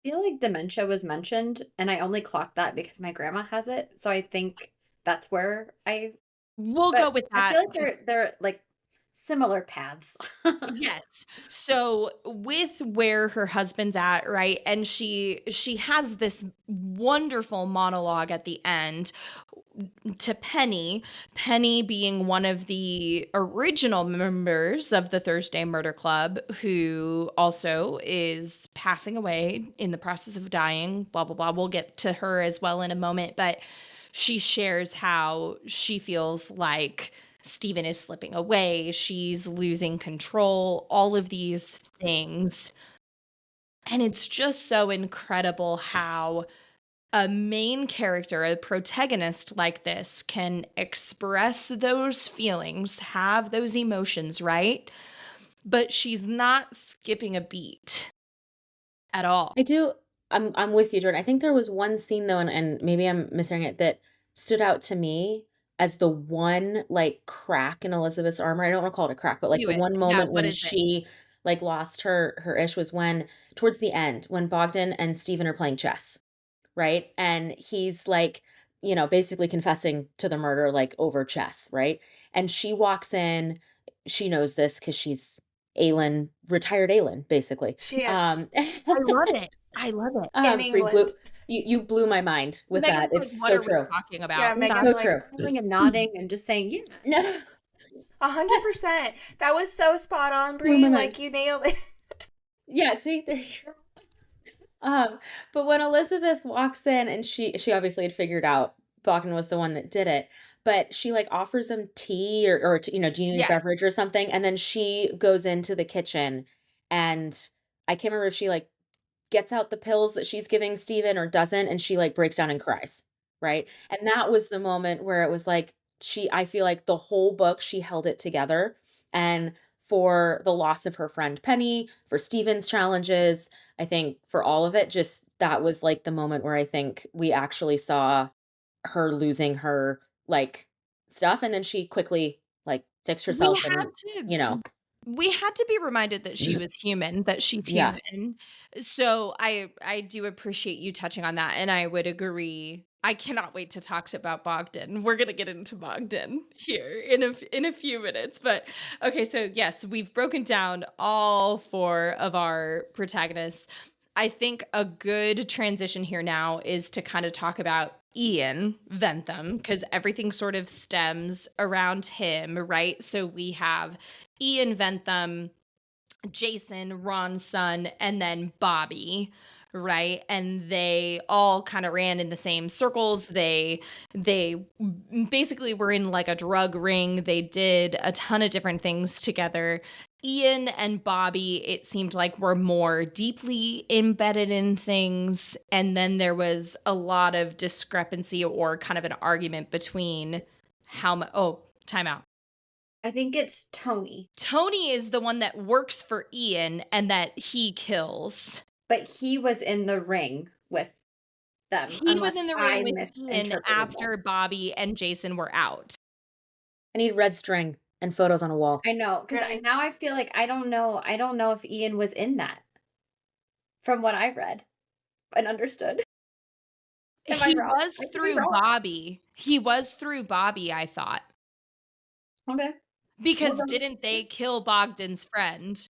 I feel like dementia was mentioned, and I only clocked that because my grandma has it, so I think that's where I We'll go but with I that. feel like they're, like, similar paths. Yes. So with where her husband's at, right? And she has this wonderful monologue at the end to Penny, Penny being one of the original members of the Thursday Murder Club, who also is passing away in the process of dying, blah, blah, blah. We'll get to her as well in a moment, but she shares how she feels like Stephen is slipping away, she's losing control, all of these things. And it's just so incredible how a main character, a protagonist like this can express those feelings, have those emotions, right? But she's not skipping a beat at all. I do I'm with you, Jordan. I think there was one scene though, and maybe I'm mishearing it, that stood out to me as the one, like, crack in Elizabeth's armor. I don't wanna call it a crack, but, like, Do the it. one Yeah, moment what when is it? she, like, lost her ish was when towards the end, when Bogdan and Stephen are playing chess, right? And he's, like, basically confessing to the murder, like, over chess, right? And she walks in, she knows this because she's retired Aelin, basically. She is Um I love it. I love it. in So you blew England. you blew my mind with Megan's that. like, It's "What so are we true. talking Yeah, about?" Yeah, Megan's So like, true. smiling and nodding and just saying, "Yeah." No, 100%. That was so spot on, blew my Bree. mind. Like, you nailed it. Yeah, see, there you go. But when Elizabeth walks in and she obviously had figured out Bogdan was the one that did it, but she, like, offers him tea or "Do you need a Yes. beverage or something?" And then she goes into the kitchen, and I can't remember if she, like, gets out the pills that she's giving Steven or doesn't, and she, like, breaks down and cries, right? And that was the moment where it was like I feel like the whole book, she held it together, and for the loss of her friend Penny, for Steven's challenges, I think for all of it, just that was, like, the moment where I think we actually saw her losing her, like, stuff, and then she quickly, like, fixed We herself had and, to you know we had to be reminded that she was human, that she's Yeah. human. So I do appreciate you touching on that, and I would agree. I cannot wait to talk about Bogdan. We're gonna get into Bogdan here in a few minutes. But okay, so yes, we've broken down all four of our protagonists. I think a good transition here now is to kind of talk about Ian Ventham because everything sort of stems around him, right? So we have Ian Ventham, Jason, Ron's son, and then Bobby, right? And they all kind of ran in the same circles. They basically were in like a drug ring. They did a ton of different things together. Ian and Bobby, it seemed like were more deeply embedded in things. And then there was a lot of discrepancy or kind of an argument between how much. Oh, timeout. I think it's Tony, Tony is the one that works for Ian and that he kills. but he was in the ring with them, He was unless in the ring I with Ian misinterpreted that. after Bobby and Jason were out. I need red string and photos on a wall. I know, 'cause Right. now I feel like I don't know if Ian was in that from what I read and understood. Am I He wrong? was I could be through wrong. Bobby. He was through Bobby, I thought. Okay. Well, Because then didn't they kill Bogdan's friend?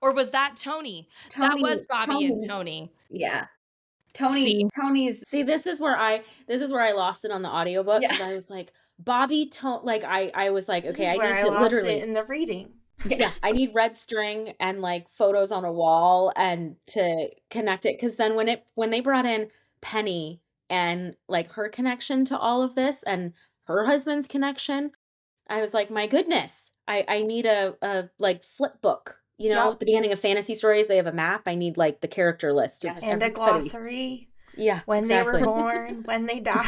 Or was that Tony? That was Tony Bobby and Tony Tony. yeah. See? Tony's See, this is where I lost it on the audiobook yeah. because I was like, Bobby Tone like, I was like, This "Okay, is I where need I to lost it literally." in the reading. Yeah, I need red string and, like, photos on a wall and to connect it. Because then when they brought in Penny and, like, her connection to all of this and her husband's connection, I was like, "My goodness, I need like, flip book." Yep. At the beginning of fantasy stories, they have a map. I need, like, the character list of And a Yes. everybody. glossary. Yeah, When they were exactly. born, when they died.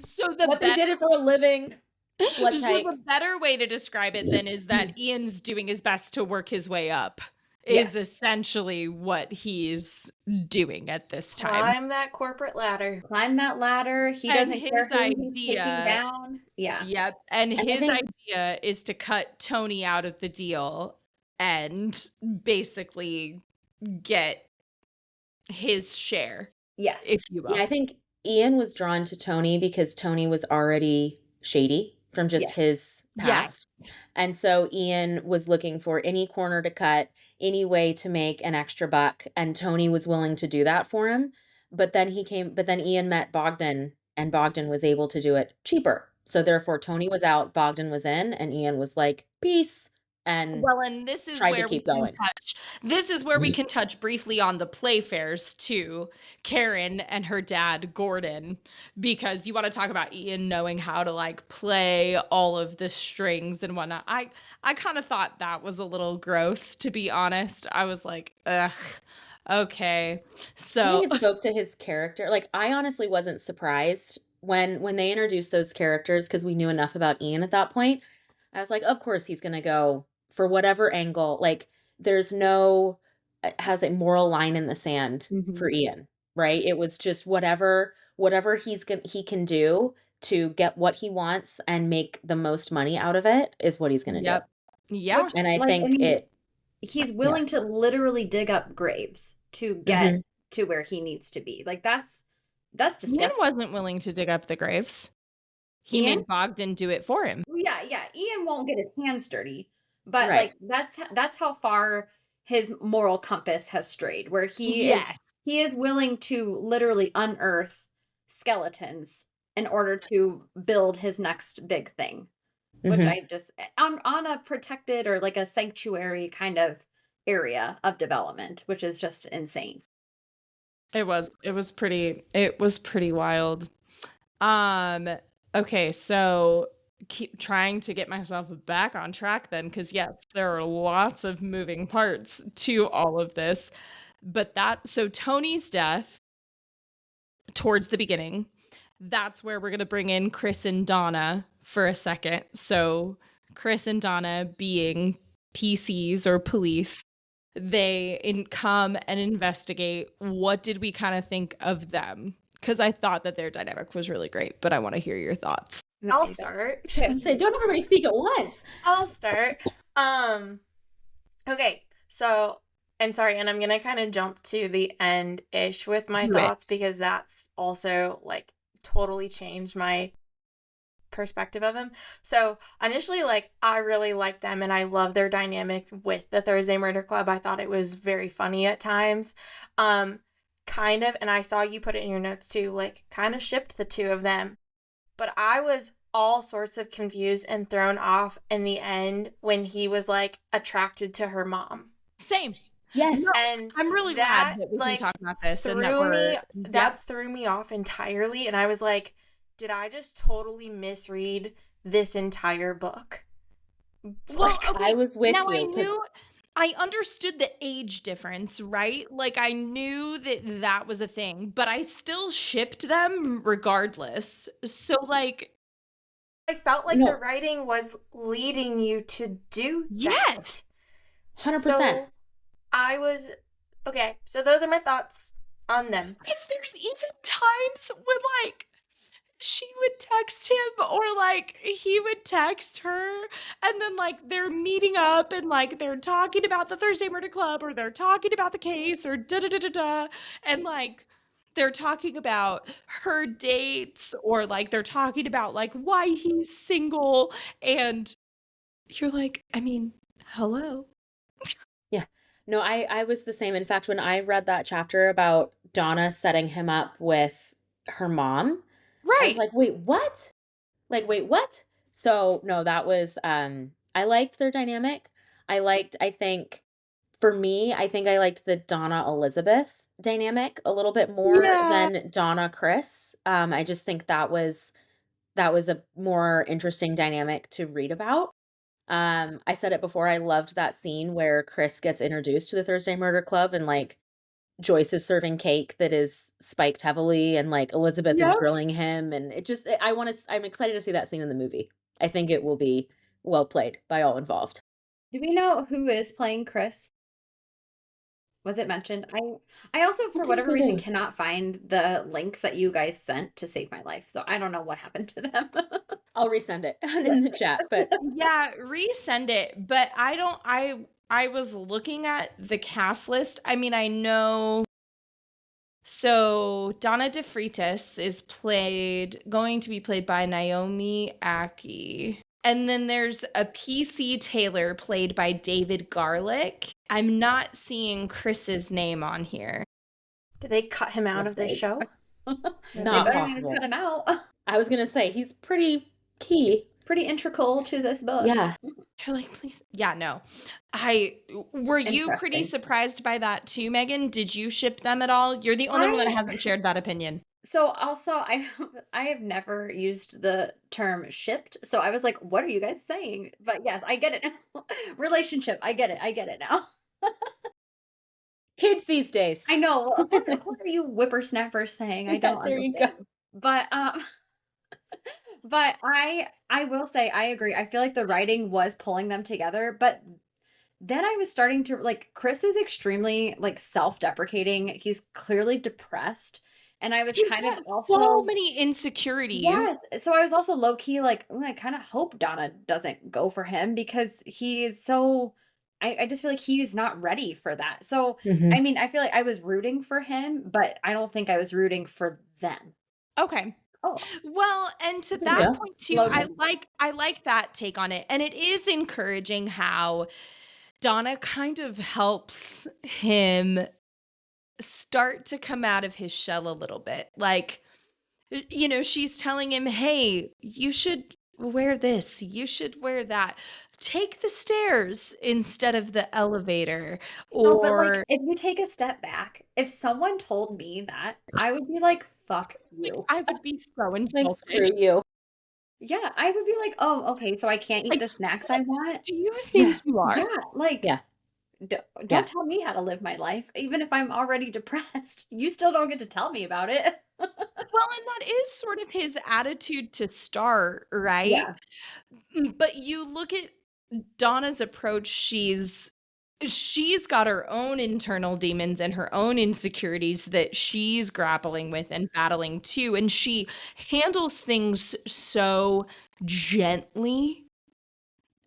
So What they did it for a living. Slut So type. the better way to describe it then is that Ian's doing his best to work his way up, is Yes. essentially what he's doing at this time. Climb that corporate ladder. Climb that ladder. He And doesn't his care who he's taking idea, down. Yeah. yep, and And I his think idea is to cut Tony out of the deal and basically get his share, Yes. if you will. Yeah, I think Ian was drawn to Tony because Tony was already shady, from just Yes. his Yes. past. And so Ian was looking for any corner to cut, any way to make an extra buck, and Tony was willing to do that for him. But then Ian met Bogdan, and Bogdan was able to do it cheaper. So therefore Tony was out, Bogdan was in, and Ian was like, "Peace," and Well, and tried to keep going. this is where we can touch briefly on the Playfairs too, Karen and her dad, Gordon, because you wanna talk about Ian knowing how to, like, play all of the strings and whatnot. I kinda thought that was a little gross, to be honest. I was like, "Ugh, okay." I think So it spoke to his character. Like, I honestly wasn't surprised when they introduced those characters because we knew enough about Ian at that point. I was like, "Of course he's gonna go for whatever angle." Like, there's no, how's it, moral line in the sand Mhm. for Ian, right? It was just whatever he can do to get what he wants and make the most money out of it is what he's gonna do. Yep. Yeah. Which, And I like, I think mean, it he's yeah. willing to literally dig up graves to get Mhm. to where he needs to be. Like, that's Ian disgusting. wasn't willing to dig up the graves. He Ian? made Bogdan do it for him. Well, yeah, yeah, Ian won't get his hands dirty, but, Right. like, that's how far his moral compass has strayed, where Yes. he is willing to literally unearth skeletons in order to build his next big thing, which Mhm. I just on a protected or, like, a sanctuary kind of area of development, which is just insane. It was pretty wild. Um, okay, so keep trying to get myself back on track then, because yes, there are lots of moving parts to all of this. But so Tony's death towards the beginning, that's where we're gonna bring in Chris and Donna for a second. So Chris and Donna being PCs or police, come and investigate. What did we kind of think of them? Because I thought that their dynamic was really great, but I want to hear your thoughts. I'll Okay, start. I'm saying, don't everybody speak at once. I'll start. Okay, so, and sorry, and I'm gonna kind of jump to the end-ish with my Do it. thoughts because that's also like totally changed my perspective of them. So initially, like, I really liked them and I love their dynamic with the Thursday Murder Club. I thought it was very funny at times. Kind of, and I saw you put it in your notes too, like, kind of shipped the two of them. But I was all sorts of confused and thrown off in the end when he was like attracted to her mom. Same. Yes. No, And I'm really that glad that we can like talk about this and that threw me yep. that threw me off entirely, and I was like, did I just totally misread this entire book? Well, Like, okay, I was with now you because I understood the age difference, right? Like, I knew that that was a thing, but I still shipped them regardless. So, like, I felt like the no, writing was leading you to do yes. that. 100%. So I was okay, so those are my thoughts on them. Because there's even times when, like, she would text him or, like, he would text her, and then, like, they're meeting up and, like, they're talking about the Thursday Murder Club or they're talking about the case or da da da da da. And, like, they're talking about her dates or, like, they're talking about, like, why he's single. And you're like, I mean, hello. Yeah. No, I was the same. In fact, when I read that chapter about Donna setting him up with her mom, I was Right. like, "Wait, what?" Like, "Wait, what?" So, no, that was I liked their dynamic. I think for me, I think I liked the Donna Elizabeth dynamic a little bit more Yeah. than Donna Chris. I just think that was a more interesting dynamic to read about. I said it before, I loved that scene where Chris gets introduced to the Thursday Murder Club and, like, Joyce is serving cake that is spiked heavily and, like, Elizabeth is Yep. grilling him, and it just I'm excited to see that scene in the movie. I think it will be well played by all involved. Do we know who is playing Chris? Was it mentioned? I also, I for think whatever we reason, do. cannot find the links that you guys sent to save my life, so I don't know what happened to them. I'll resend it in the chat, but Yeah, resend it, but I don't I was looking at the cast list. I mean, I know So Donna DeFreitas is going to be played by Naomi Aki. And then there's a PC Taylor played by David Garlick. I'm not seeing Chris's name on here. Did they cut him out of this Mistake. show? They Not better possible. cut him out. I was gonna say he's pretty key. Pretty integral to this book. Yeah. You're like, please. Yeah, no. Were you pretty Interesting. surprised by that too, Megan? Did you ship them at all? You're the only one that hasn't shared that opinion. So also I have never used the term shipped. So I was like, what are you guys saying? But yes, I get it now. Relationship. I get it. I get it now. Kids these days. I know. What are you whippersnappers saying? I Yeah, don't there you go. understand. But but I will say I agree. I feel like the writing was pulling them together, but then I was starting to like Chris is extremely like self-deprecating. He's clearly depressed. And I was He's kind of got also so many insecurities. yes. So I was also low key like, "Ooh, I kind of hope Donna doesn't go for him because he is so I just feel like he is not ready for that. So Mhm. I mean, I feel like I was rooting for him, but I don't think I was rooting for them. Okay. Oh, Well, and to There you that go. point too, slogan. I like that take on it. And it is encouraging how Donna kind of helps him start to come out of his shell a little bit. Like, she's telling him, "Hey, you should wear this. You should wear that. Take the stairs instead of the elevator." No, but like Or if you take a step back, if someone told me that, I would be like, fuck like, you. I would be so Like, insulted. screw you. Yeah, I would be like, oh, okay, so I can't eat Like, the snacks I want. do you Yeah. think you are? Yeah, like Yeah. don't Yeah. tell me how to live my life, even if I'm already depressed. You still don't get to tell me about it. Well, and that is sort of his attitude to start, right? Yeah. But you look at Donna's approach, she's got her own internal demons and her own insecurities that she's grappling with and battling too, and she handles things so gently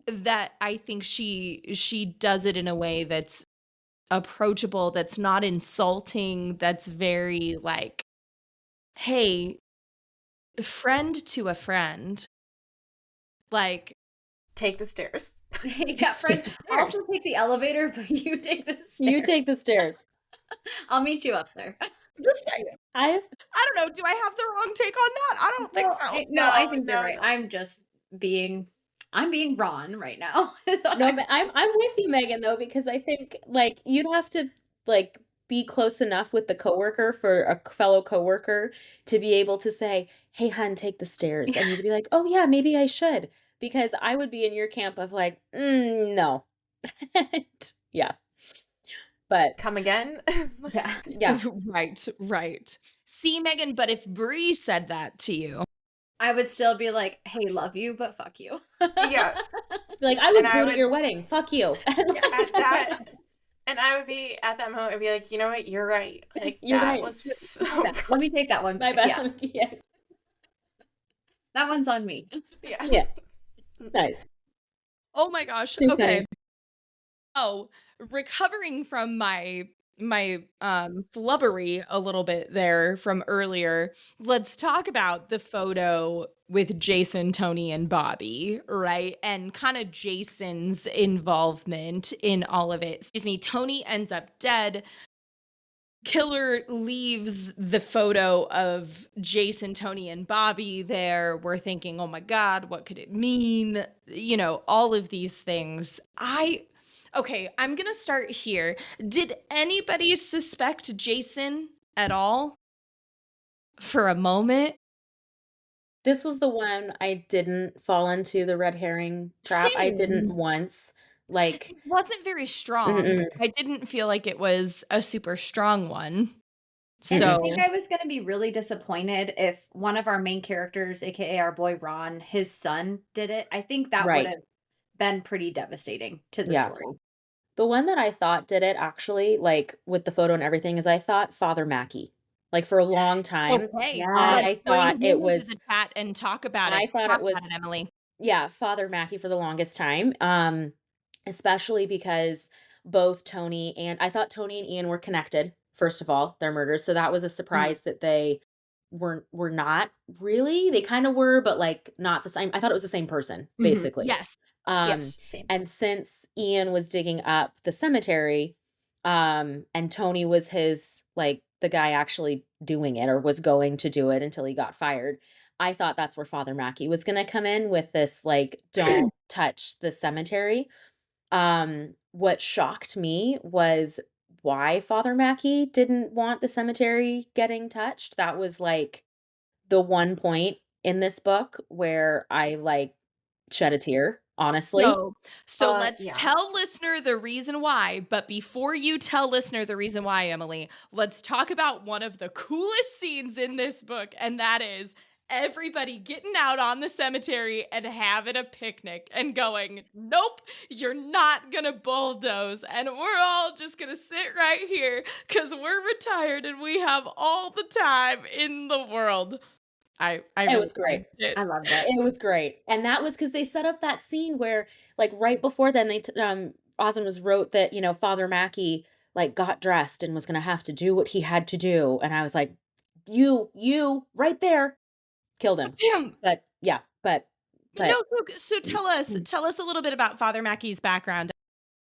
that I think she does it in a way that's approachable, that's not insulting, that's very like, "Hey, friend to a friend." Like, Take the stairs. Yeah, friend, Stairs. I'll also take the elevator, but you take the stairs. You take the stairs. I'll meet you up there. just saying. I've I don't know, do I have the wrong take on that? I don't think so. I No, think you're no, right. no. I'm being Ron right now. So no, but I'm with you, Megan, though, because I think like you'd have to like be close enough with the coworker for a fellow coworker to be able to say, "Hey, hun, take the stairs," and you'd be like, "Oh yeah, maybe I should," because I would be in your camp of like, no, yeah, but Come again? yeah. yeah, Right. See, Megan, but if Bree said that to you, I would still be like, hey, love you, but fuck you. Yeah. be like, I was And I booed at would- your wedding. Fuck you. At that, and I would be at that moment. I'd be like, you know what? You're right. Like You're that right. was so. Let me take that one. My back. bad. Yeah, Yeah. that one's on me. Yeah. Yeah. Nice. oh my gosh. Too Okay. funny. Oh, recovering from my flubbery a little bit there from earlier, let's talk about the photo with Jason, Tony, and Bobby, right? And kind of Jason's involvement in all of it. Excuse me, Tony ends up dead. Killer leaves the photo of Jason, Tony, and Bobby there. We're thinking, oh my God, what could it mean? All of these things. Okay, I'm gonna start here. Did anybody suspect Jason at all for a moment? This was the one I didn't fall into the red herring trap. I didn't Same. once. Like, It wasn't very strong. mm-mm. I didn't feel like it was a super strong one. And I So think I was going to be really disappointed if one of our main characters, aka our boy Ron, his son, did it. I think that would Right. have been pretty devastating to the Yeah. story. The one that I thought did it actually, like with the photo and everything, is I thought Father Mackey. Like for a long time, okay, Yeah. let's I bring thought him it into was, the chat and talk about I it. thought Talk it was, about it, Emily. yeah, Father Mackey for the longest time. Especially because both Tony and I thought Tony and Ian were connected. first of all, their murders, so that was a Mhm. surprise that they were not really. They kinda were, but, like, not the same. I thought it was the same person, Mhm. basically. Yes. Um, Yes, same. and since Ian was digging up the cemetery, and Tony was his like, the guy actually doing it or was going to do it until he got fired, I thought that's where Father Mackey was gonna come in with this, like, "Don't touch the cemetery." What shocked me was why Father Mackey didn't want the cemetery getting touched. That was, like, the one point in this book where I, like, shed a tear, honestly. So let's Yeah. tell listener the reason why, but before you tell listener the reason why, Emily, let's talk about one of the coolest scenes in this book, and that is everybody getting out on the cemetery and having a picnic and going, "Nope, you're not gonna bulldoze, and we're all just gonna sit right here because we're retired and we have all the time in the world." I It really was great. liked it. I loved it. It was great, and that was because they set up that scene where, like, right before then, Osmond was wrote that, Father Mackey, like, got dressed and was gonna have to do what he had to do, and I was like, "You, right there." Killed him. Damn. But, yeah, but No, so tell us a little bit about Father Mackey's background.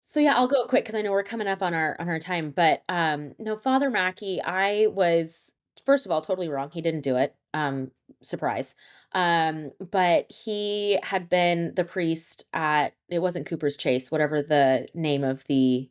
so, yeah, I'll go quick because I know we're coming up on our time, but, no, Father Mackey, I was, first of all, totally wrong, he didn't do it, surprise, but he had been the priest at, it wasn't Cooper's Chase, whatever the name of the,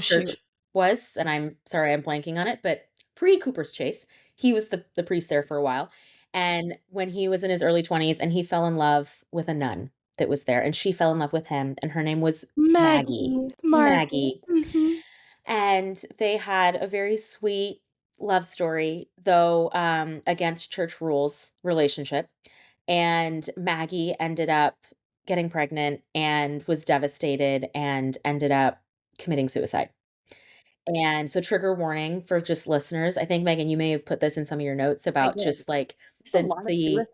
church Shoot. was, and I'm sorry I'm blanking on it, but pre-Cooper's Chase, he was the priest there for a while, and when he was in his early 20s and he fell in love with a nun that was there, and she fell in love with him, and her name was Maggie. Maggie, Margaret, Maggie. mhm. And they had a very sweet love story, though, against church rules relationship, and Maggie ended up getting pregnant and was devastated and ended up committing suicide. And so trigger warning for just listeners. I think, Megan, you may have put this in some of your notes I about did. just, like, There's a the lot of the suicide.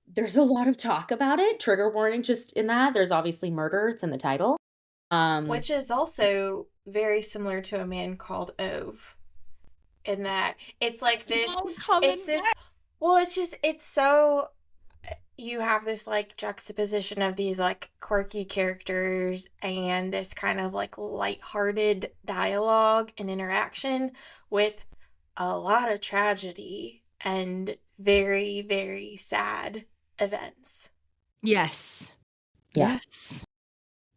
there's a lot of talk about it. Trigger warning just in that. There's obviously murder, it's in the title. Um, Which is also very similar to a man called Ove, in that it's like It's this, all coming it's this, well, it's so, you have this like juxtaposition of these like quirky characters and this kind of like lighthearted dialogue and interaction with a lot of tragedy and very, very sad events. Yes. yeah. Yes.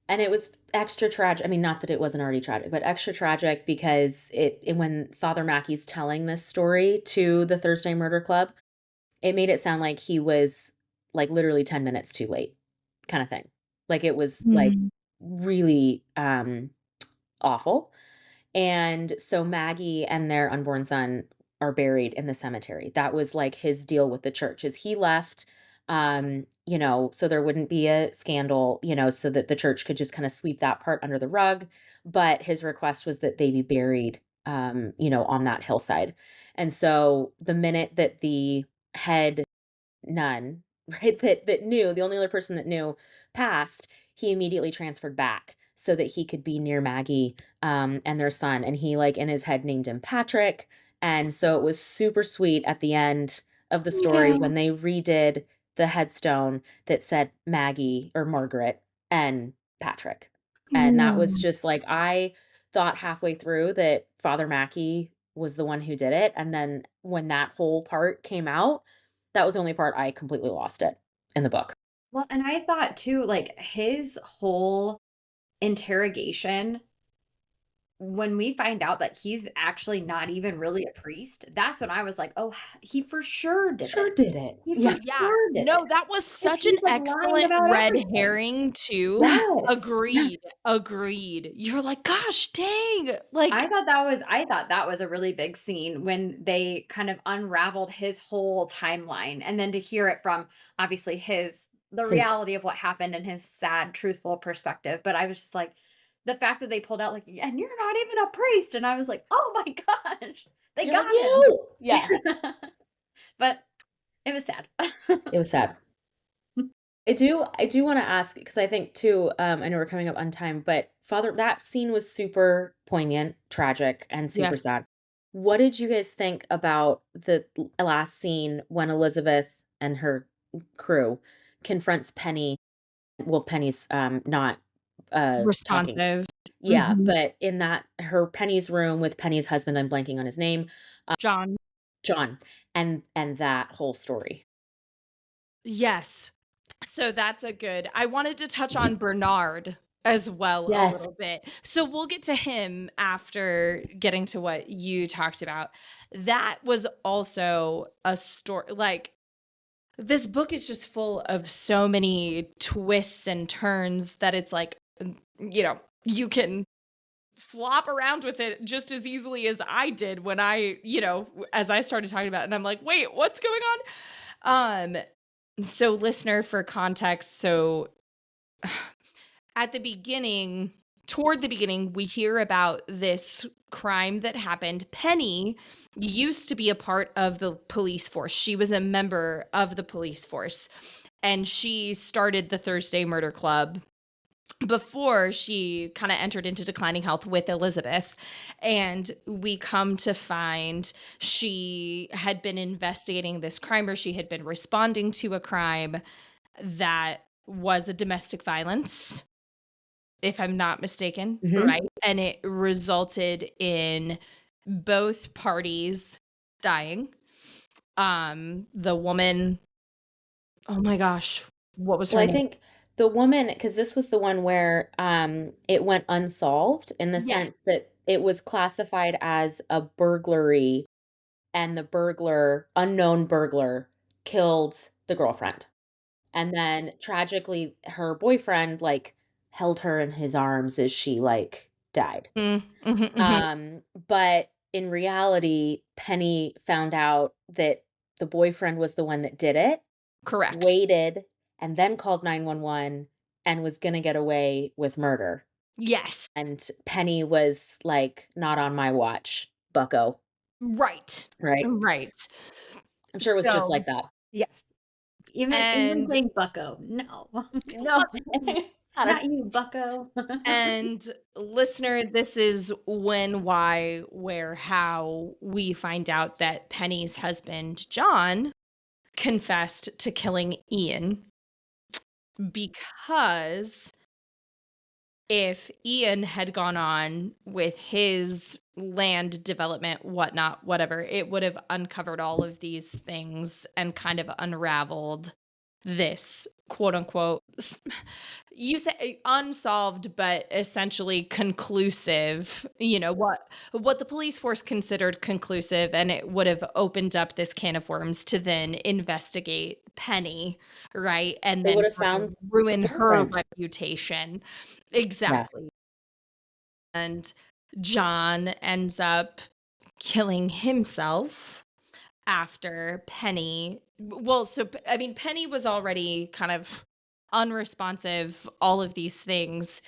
And it was extra tragic. I mean, not that it wasn't already tragic, but extra tragic because when Father Mackey's telling this story to the Thursday Murder Club, it made it sound like he was, like, literally 10 minutes too late, kinda thing. Like, it was, like, Mm. really, awful. And so Maggie and their unborn son are buried in the cemetery. That was, like, his deal with the church is he left, so there wouldn't be a scandal, so that the church could just kinda sweep that part under the rug, but his request was that they be buried, on that hillside. And so the minute that the head nun, right, that knew, the only other person that knew passed, he immediately transferred back so that he could be near Maggie, and their son, and he, like, in his head named him Patrick, and so it was super sweet at the end of the story Yeah. when they redid the headstone that said Maggie or Margaret and Patrick, and that was Mm. just like, I thought halfway through that Father Mackey was the one who did it, and then when that whole part came out, that was the only part I completely lost it in the book. Well, and I thought too, like, his whole interrogation, when we find out that he's actually not even really a priest, that's when I was like, "Oh, he for sure did Sure it. did it. He for Yeah. Yeah. sure did No, it." that was 'Cause such an he's, like, lying excellent about red everything. herring too. Yes. Agreed, agreed. You're like, "Gosh, dang." Like, I thought that was a really big scene when they kind of unraveled his whole timeline, and then to hear it from, obviously, the His reality of what happened and his sad, truthful perspective, but I was just like, the fact that they pulled out, like, "And you're not even a priest," and I was like, "Oh my gosh, they You're like, got him." "You!" Yeah. But it was sad. It was sad. I do wanna ask because I think too, I know we're coming up on time, but Father that scene was super poignant, tragic, and super Yes. sad. What did you guys think about the last scene when Elizabeth and her crew confronts Penny? Well, Penny's, not, talking. Responsive. Yeah, Mhm. but in that her Penny's room with Penny's husband, I'm blanking on his name, John. John, and that whole story. Yes. So that's a good I wanted to touch on Bernard as well a Yes. little bit. So we'll get to him after getting to what you talked about. That was also a story like, this book is just full of so many twists and turns that it's like, you can flop around with it just as easily as I did when as I started talking about it, and I'm like, "Wait, what's going on?" So listener, for context, at the beginning toward the beginning, we hear about this crime that happened. Penny used to be a part of the police force. She was a member of the police force, and she started the Thursday Murder Club before she kind of entered into declining health with Elizabeth. And we come to find she had been investigating this crime, or she had been responding to a crime that was a domestic violence, if I'm not mistaken, Mhm. right? And it resulted in both parties dying. The woman, oh my gosh, what was Well, her I name? think the woman, because this was the one where, it went unsolved in the Yes. sense that it was classified as a burglary, and the burglar unknown burglar killed the girlfriend. And then tragically, her boyfriend, like, held her in his arms as she, like, died. Mm, mhm, mhm. But in reality, Penny found out that the boyfriend was the one that did it, Correct. waited, and then called 911 and was gonna get away with murder. Yes. And Penny was like, "Not on my watch, bucko." Right. Right? Right. I'm sure it was just So like that. Yes. Even and playing bucko. No. No. Not you, bucko. and listener, this is when, why, where, how we find out that Penny's husband, John, confessed to killing Ian, because if Ian had gone on with his land development, whatnot, whatever, it would have uncovered all of these things and kind of unraveled this quote unquote you say unsolved but essentially conclusive, what the police force considered conclusive, and it would have opened up this can of worms to then investigate Penny, right, and They then would have kind of found the ruin her boyfriend. reputation. Yeah. Exactly. And John ends up killing himself after Penny, well, so I mean, Penny was already kind of unresponsive, all of these things.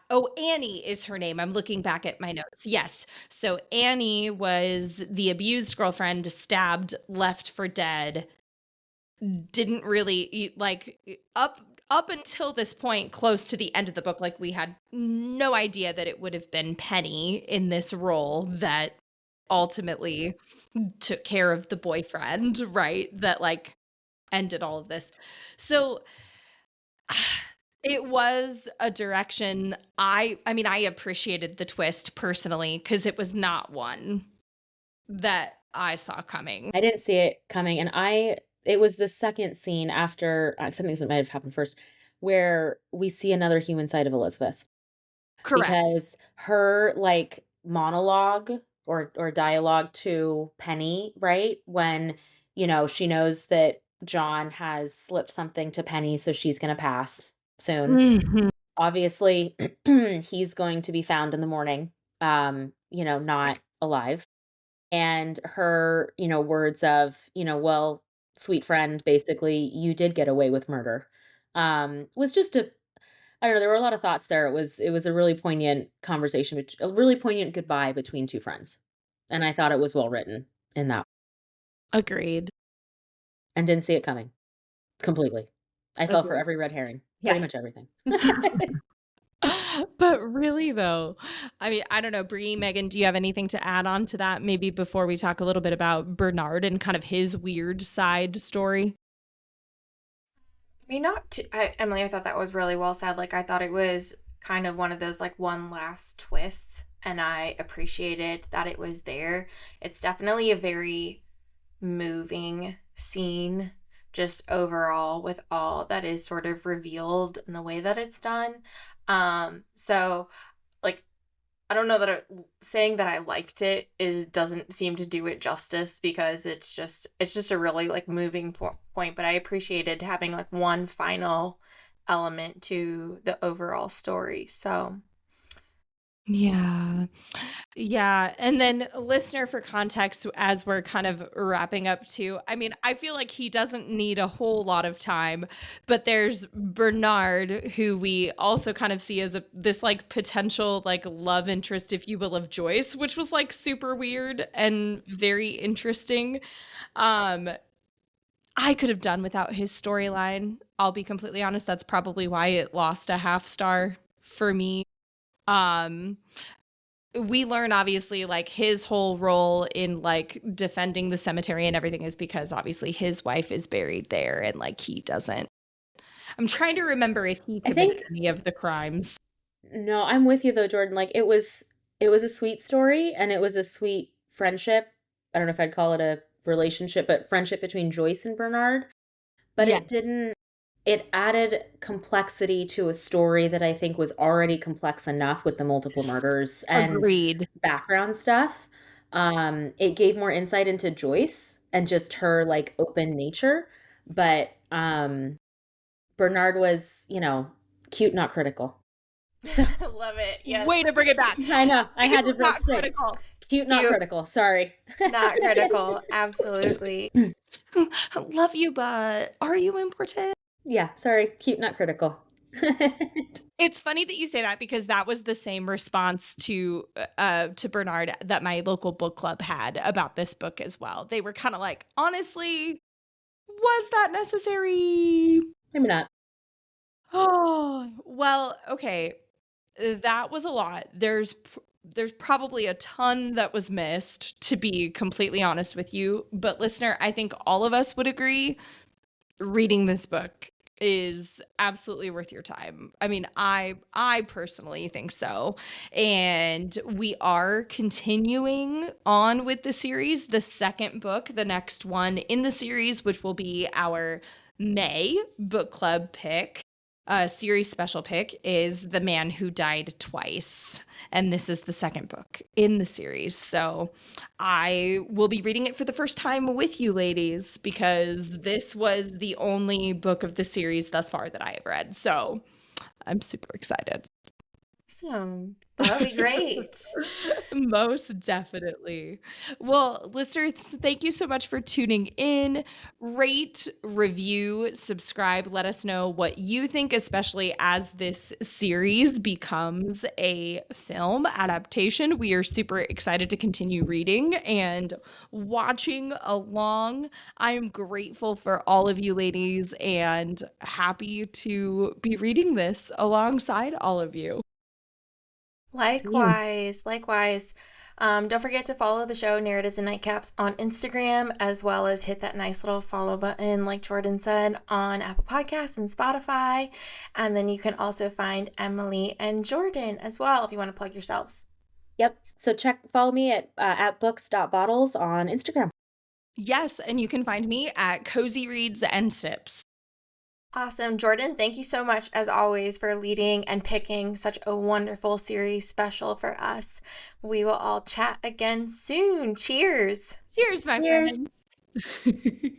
Oh, Annie is her name. I'm looking back at my notes. Yes. So Annie was the abused girlfriend, stabbed, left for dead. Didn't really up until this point, close to the end of the book, like, we had no idea that it would have been Penny in this role that ultimately took care of the boyfriend, right? That, like, ended all of this. So it was a direction I mean, I appreciated the twist personally, because it was not one that I saw coming. I didn't see it coming, and I it was the second scene after, something that might have happened first, where we see another human side of Elizabeth. Correct. Because her, like, monologue or dialogue to Penny, right? When, she knows that John has slipped something to Penny, so she's gonna pass soon. Mhm. Obviously, he's going to be found in the morning, not alive. And her, words of, "Well, sweet friend, basically, you did get away with murder," was just a I don't know, there were a lot of thoughts there. It was a really poignant conversation, a really poignant goodbye between 2 friends, and I thought it was well written in that Agreed. and didn't see it coming completely. I fell for Agree. every red herring, pretty Yes. much everything. But really though, I mean, I don't know, Bree, Megan, do you have anything to add on to that maybe before we talk a little bit about Bernard and kind of his weird side story? I mean, not too, Emily, I thought that was really well said. Like, I thought it was kind of one of those, like, one last twists, and I appreciated that it was there. It's definitely a very moving scene, just overall, with all that is sort of revealed in the way that it's done. So, like, I don't know that saying that I liked it is doesn't seem to do it justice because it's just a really like moving point, but I appreciated having like one final element to the overall story. So, Yeah. Yeah, and then listener for context as we're kind of wrapping up too. I mean, I feel like he doesn't need a whole lot of time, but there's Bernard who we also kind of see as this like potential like love interest if you will of Joyce, which was like super weird and very interesting. Um I could have done without his storyline. I'll be completely honest, that's probably why it lost a half star for me. Um we learn obviously like his whole role in like defending the cemetery and everything is because obviously his wife is buried there and like he doesn't. I'm trying to remember if he I committed think any of the crimes. no, I'm with you though, Jordan. Like it was a sweet story and it was a sweet friendship. I don't know if I'd call it a relationship, but friendship between Joyce and Bernard. But Yeah, it added complexity to a story that I think was already complex enough with the multiple murders and agreed. background stuff. It gave more insight into Joyce and just her like open nature. But Bernard was, cute, not critical. So love it. Yes. Way to bring it back. I know I had to Not say critical. cute, not Cute, critical. Sorry. not critical. Absolutely. Love you, but are you important? Yeah, sorry. Cute, not critical. It's funny that you say that because that was the same response to Bernard that my local book club had about this book as well. They were kind of like, honestly, was that necessary? Maybe not. Oh, well, okay. That was a lot. There's probably a ton that was missed, to be completely honest with you. But listener, I think all of us would agree reading this book is absolutely worth your time. I mean, I personally think so. And we are continuing on with the series, the second book, the next one in the series, which will be our May book club pick. Series special pick is The Man Who Died Twice. And this is the second book in the series. So I will be reading it for the first time with you ladies because this was the only book of the series thus far that I have read. So I'm super excited. Awesome. That'll be great. Most definitely. Well, listeners, thank you so much for tuning in. Rate, review, subscribe. Let us know what you think, especially as this series becomes a film adaptation. We are super excited to continue reading and watching along. I am grateful for all of you ladies and happy to be reading this alongside all of you. Same. Likewise, likewise. Don't forget to follow the show Narratives and Nightcaps on Instagram, as well as hit that nice little follow button, like Jordan said, on Apple Podcasts and Spotify. And then you can also find Emily and Jordan as well if you want to plug yourselves. Yep. So follow me at books.bottles on Instagram. Yes, and you can find me at Cozy Reads and Sips. Awesome. Jordan, thank you so much, as always, for leading and picking such a wonderful series special for us. We will all chat again soon. Cheers. Cheers, my Cheers. friends.